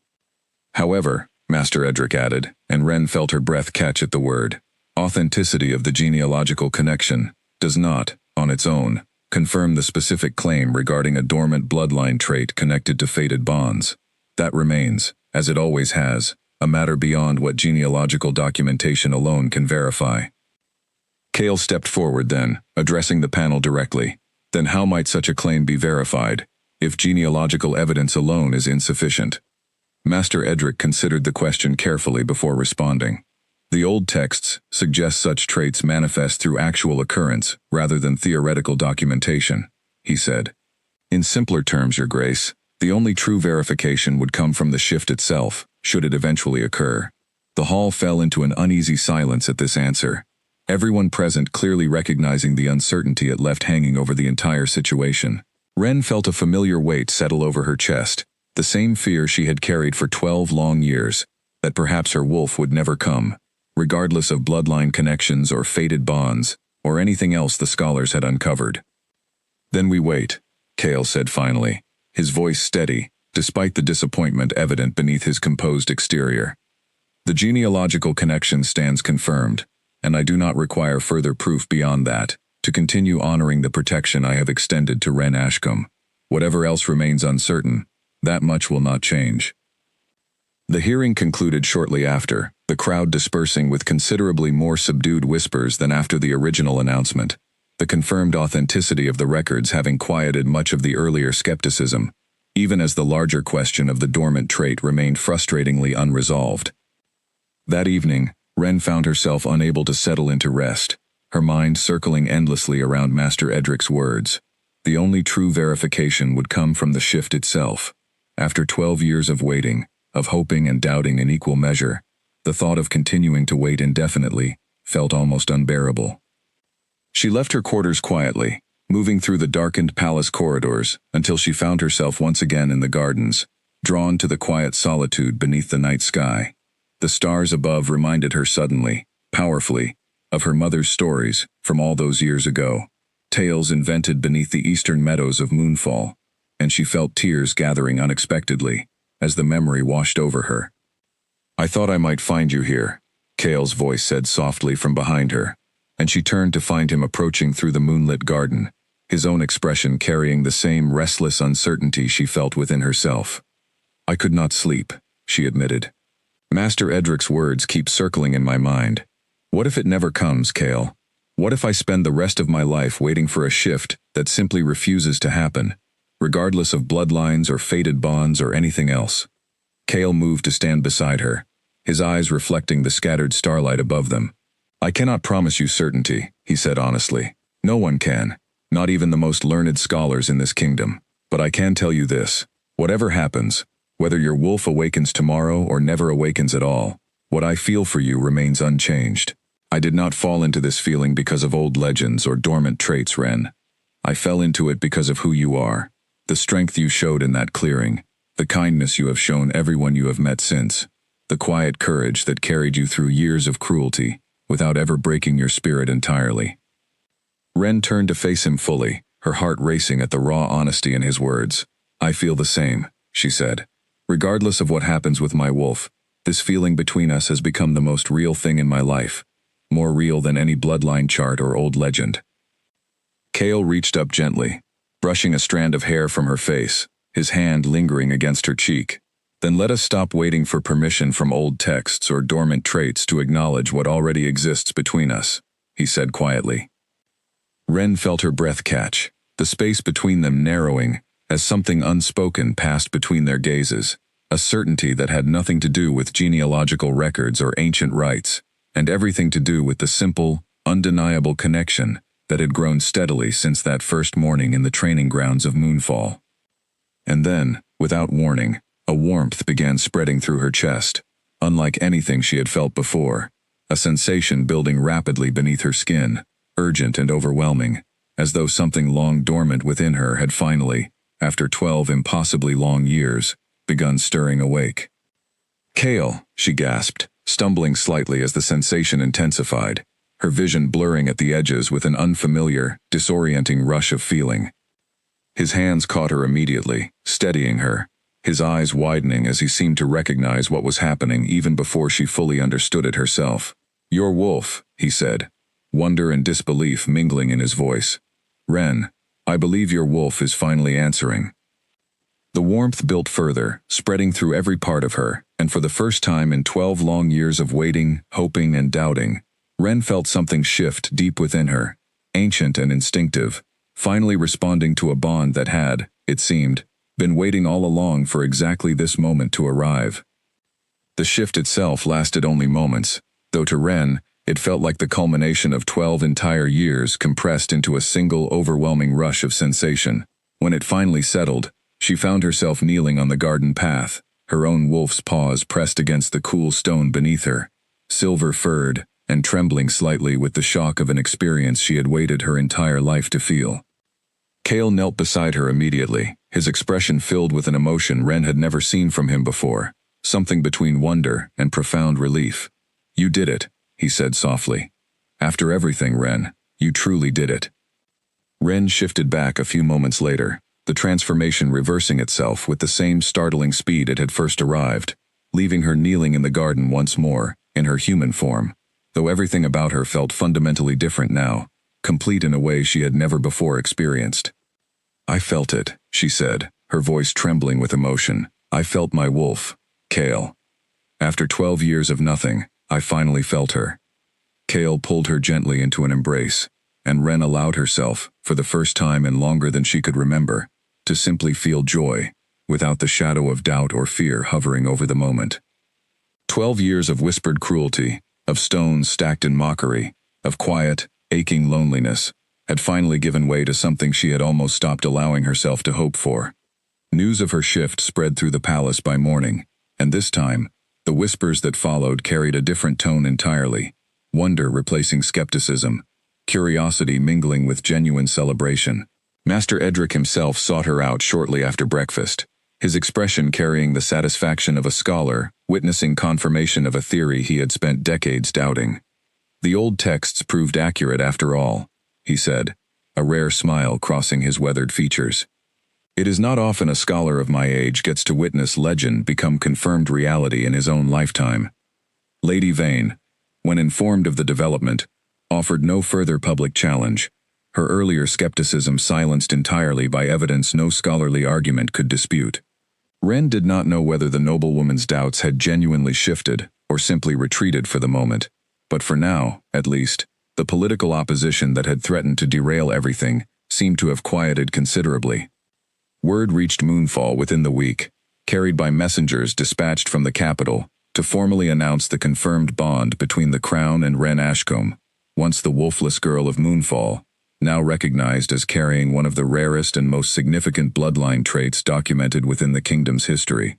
S1: However, Master Edric added, and Ren felt her breath catch at the word, authenticity of the genealogical connection does not, on its own, confirm the specific claim regarding a dormant bloodline trait connected to fated bonds. That remains, as it always has, a matter beyond what genealogical documentation alone can verify. Kale stepped forward then, addressing the panel directly. Then how might such a claim be verified, if genealogical evidence alone is insufficient? Master Edric considered the question carefully before responding. The old texts suggest such traits manifest through actual occurrence rather than theoretical documentation, he said. In simpler terms, Your Grace, the only true verification would come from the shift itself, should it eventually occur. The hall fell into an uneasy silence at this answer, everyone present clearly recognizing the uncertainty it left hanging over the entire situation. Ren felt a familiar weight settle over her chest, the same fear she had carried for 12 long years, that perhaps her wolf would never come, regardless of bloodline connections or fated bonds, or anything else the scholars had uncovered. Then we wait, Kale said finally, his voice steady, despite the disappointment evident beneath his composed exterior. The genealogical connection stands confirmed, and I do not require further proof beyond that, to continue honoring the protection I have extended to Ren Ashcombe. Whatever else remains uncertain, that much will not change. The hearing concluded shortly after, the crowd dispersing with considerably more subdued whispers than after the original announcement, the confirmed authenticity of the records having quieted much of the earlier skepticism, even as the larger question of the dormant trait remained frustratingly unresolved. That evening, Ren found herself unable to settle into rest, her mind circling endlessly around Master Edric's words. The only true verification would come from the shift itself. After 12 years of waiting, of hoping and doubting in equal measure, the thought of continuing to wait indefinitely felt almost unbearable. She left her quarters quietly, moving through the darkened palace corridors until she found herself once again in the gardens, drawn to the quiet solitude beneath the night sky. The stars above reminded her suddenly, powerfully, of her mother's stories from all those years ago, tales invented beneath the eastern meadows of Moonfall, and she felt tears gathering unexpectedly as the memory washed over her. "I thought I might find you here," Kale's voice said softly from behind her, and she turned to find him approaching through the moonlit garden, his own expression carrying the same restless uncertainty she felt within herself. "I could not sleep," she admitted. "Master Edric's words keep circling in my mind. What if it never comes, Kale? What if I spend the rest of my life waiting for a shift that simply refuses to happen, regardless of bloodlines or fated bonds or anything else?" Kale moved to stand beside her, his eyes reflecting the scattered starlight above them. "I cannot promise you certainty," he said honestly. "No one can, not even the most learned scholars in this kingdom. But I can tell you this. Whatever happens, whether your wolf awakens tomorrow or never awakens at all, what I feel for you remains unchanged. I did not fall into this feeling because of old legends or dormant traits, Ren. I fell into it because of who you are, the strength you showed in that clearing, the kindness you have shown everyone you have met since, the quiet courage that carried you through years of cruelty without ever breaking your spirit entirely." Ren turned to face him fully, her heart racing at the raw honesty in his words. "I feel the same," she said. "Regardless of what happens with my wolf, this feeling between us has become the most real thing in my life, more real than any bloodline chart or old legend." Kale reached up gently, brushing a strand of hair from her face, his hand lingering against her cheek. "Then let us stop waiting for permission from old texts or dormant traits to acknowledge what already exists between us," he said quietly. Ren felt her breath catch, the space between them narrowing as something unspoken passed between their gazes, a certainty that had nothing to do with genealogical records or ancient rites, and everything to do with the simple, undeniable connection that had grown steadily since that first morning in the training grounds of Moonfall. And then, without warning, a warmth began spreading through her chest, unlike anything she had felt before, a sensation building rapidly beneath her skin, urgent and overwhelming, as though something long dormant within her had finally, after 12 impossibly long years, begun stirring awake. "Kale," she gasped, stumbling slightly as the sensation intensified, her vision blurring at the edges with an unfamiliar, disorienting rush of feeling. His hands caught her immediately, steadying her, his eyes widening as he seemed to recognize what was happening even before she fully understood it herself. "Your wolf," he said, wonder and disbelief mingling in his voice. "Ren, I believe your wolf is finally answering." The warmth built further, spreading through every part of her, and for the first time in 12 long years of waiting, hoping, and doubting, Ren felt something shift deep within her, ancient and instinctive, finally responding to a bond that had, it seemed, been waiting all along for exactly this moment to arrive. The shift itself lasted only moments, though to Ren, it felt like the culmination of 12 entire years compressed into a single overwhelming rush of sensation. When it finally settled, she found herself kneeling on the garden path, her own wolf's paws pressed against the cool stone beneath her, silver-furred, and trembling slightly with the shock of an experience she had waited her entire life to feel. Kale knelt beside her immediately, his expression filled with an emotion Ren had never seen from him before, something between wonder and profound relief. "You did it," he said softly. "After everything, Ren, you truly did it." Ren shifted back a few moments later, the transformation reversing itself with the same startling speed it had first arrived, leaving her kneeling in the garden once more, in her human form, though everything about her felt fundamentally different now, complete in a way she had never before experienced. "I felt it," she said, her voice trembling with emotion. "I felt my wolf, Kale. After 12 years of nothing, I finally felt her." Kale pulled her gently into an embrace, and Ren allowed herself, for the first time in longer than she could remember, to simply feel joy, without the shadow of doubt or fear hovering over the moment. 12 years of whispered cruelty, of stones stacked in mockery, of quiet, aching loneliness, had finally given way to something she had almost stopped allowing herself to hope for. News of her shift spread through the palace by morning, and this time, the whispers that followed carried a different tone entirely, wonder replacing skepticism, curiosity mingling with genuine celebration. Master Edric himself sought her out shortly after breakfast, his expression carrying the satisfaction of a scholar witnessing confirmation of a theory he had spent decades doubting. The old texts proved accurate after all, he said, a rare smile crossing his weathered features. It is not often a scholar of my age gets to witness legend become confirmed reality in his own lifetime. Lady Vane, when informed of the development, offered no further public challenge, her earlier skepticism silenced entirely by evidence no scholarly argument could dispute. Wren did not know whether the noblewoman's doubts had genuinely shifted or simply retreated for the moment, but for now, at least, the political opposition that had threatened to derail everything seemed to have quieted considerably. Word reached Moonfall within the week, carried by messengers dispatched from the capital, to formally announce the confirmed bond between the Crown and Wren Ashcombe, once the Wolfless girl of Moonfall, now recognized as carrying one of the rarest and most significant bloodline traits documented within the kingdom's history.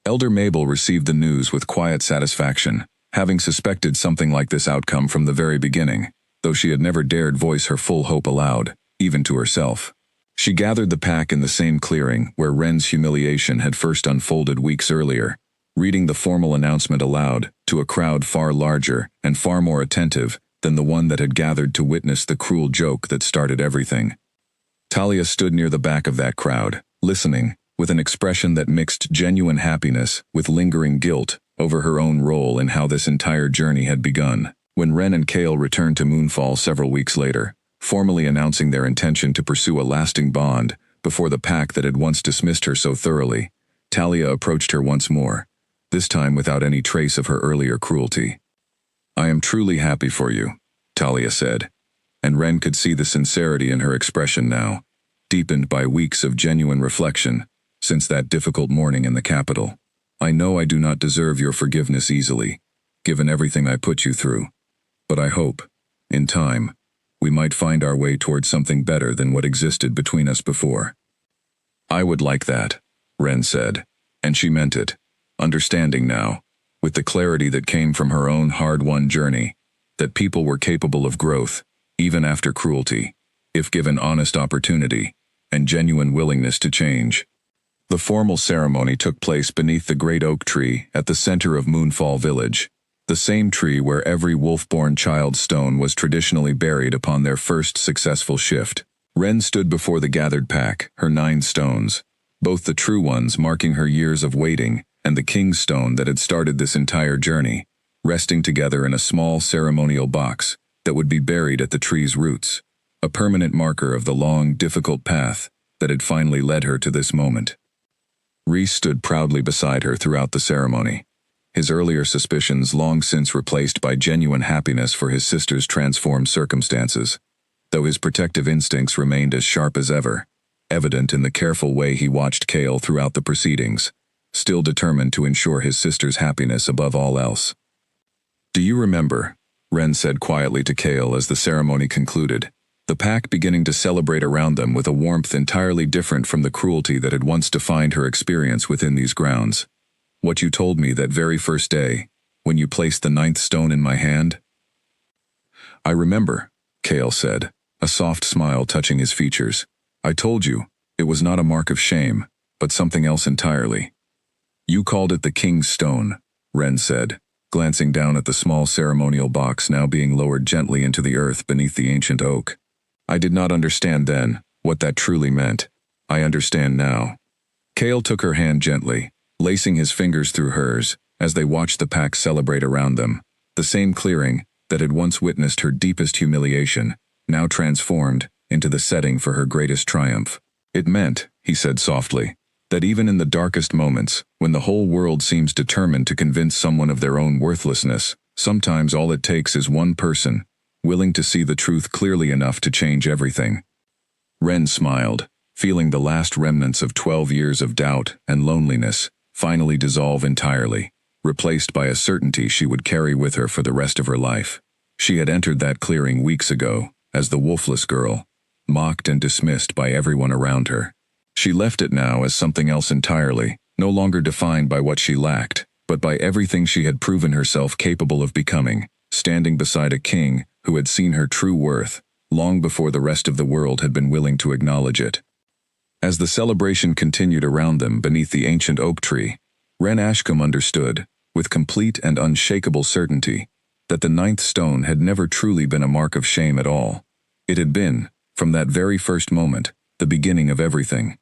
S1: Elder Mabel received the news with quiet satisfaction, having suspected something like this outcome from the very beginning, though she had never dared voice her full hope aloud, even to herself. She gathered the pack in the same clearing where Wren's humiliation had first unfolded weeks earlier, reading the formal announcement aloud to a crowd far larger and far more attentive than the one that had gathered to witness the cruel joke that started everything. Talia stood near the back of that crowd, listening, with an expression that mixed genuine happiness with lingering guilt over her own role in how this entire journey had begun. When Wren and Cale returned to Moonfall several weeks later, formally announcing their intention to pursue a lasting bond before the pack that had once dismissed her so thoroughly, Talia approached her once more, this time without any trace of her earlier cruelty. "I am truly happy for you," Talia said, and Wren could see the sincerity in her expression now, deepened by weeks of genuine reflection since that difficult morning in the capital. "I know I do not deserve your forgiveness easily, given everything I put you through, but I hope, in time, we might find our way towards something better than what existed between us before." "I would like that," Wren said, and she meant it, understanding now, with the clarity that came from her own hard-won journey, that people were capable of growth, even after cruelty, if given honest opportunity and genuine willingness to change. The formal ceremony took place beneath the great oak tree at the center of Moonfall Village, the same tree where every wolf-born child's stone was traditionally buried upon their first successful shift. Wren stood before the gathered pack, her 9 stones, both the true ones marking her years of waiting and the king's stone that had started this entire journey, resting together in a small ceremonial box that would be buried at the tree's roots, a permanent marker of the long, difficult path that had finally led her to this moment. Rhys stood proudly beside her throughout the ceremony, his earlier suspicions long since replaced by genuine happiness for his sister's transformed circumstances, though his protective instincts remained as sharp as ever, evident in the careful way he watched Cale throughout the proceedings, still determined to ensure his sister's happiness above all else. "Do you remember," Wren said quietly to Cale as the ceremony concluded, the pack beginning to celebrate around them with a warmth entirely different from the cruelty that had once defined her experience within these grounds, "what you told me that very first day, when you placed the 9th stone in my hand?" "I remember," Cale said, a soft smile touching his features. "I told you, it was not a mark of shame, but something else entirely." "You called it the King's Stone," Wren said, glancing down at the small ceremonial box now being lowered gently into the earth beneath the ancient oak. "I did not understand then what that truly meant. I understand now." Cale took her hand gently, lacing his fingers through hers as they watched the pack celebrate around them, the same clearing that had once witnessed her deepest humiliation, now transformed into the setting for her greatest triumph. "It meant," he said softly, "that even in the darkest moments, when the whole world seems determined to convince someone of their own worthlessness, sometimes all it takes is one person, willing to see the truth clearly enough to change everything." Wren smiled, feeling the last remnants of 12 years of doubt and loneliness finally dissolve entirely, replaced by a certainty she would carry with her for the rest of her life. She had entered that clearing weeks ago, as the Wolfless girl, mocked and dismissed by everyone around her. She left it now as something else entirely, no longer defined by what she lacked, but by everything she had proven herself capable of becoming, standing beside a king who had seen her true worth, long before the rest of the world had been willing to acknowledge it. As the celebration continued around them beneath the ancient oak tree, Ren Ashcombe understood, with complete and unshakable certainty, that the ninth stone had never truly been a mark of shame at all. It had been, from that very first moment, the beginning of everything.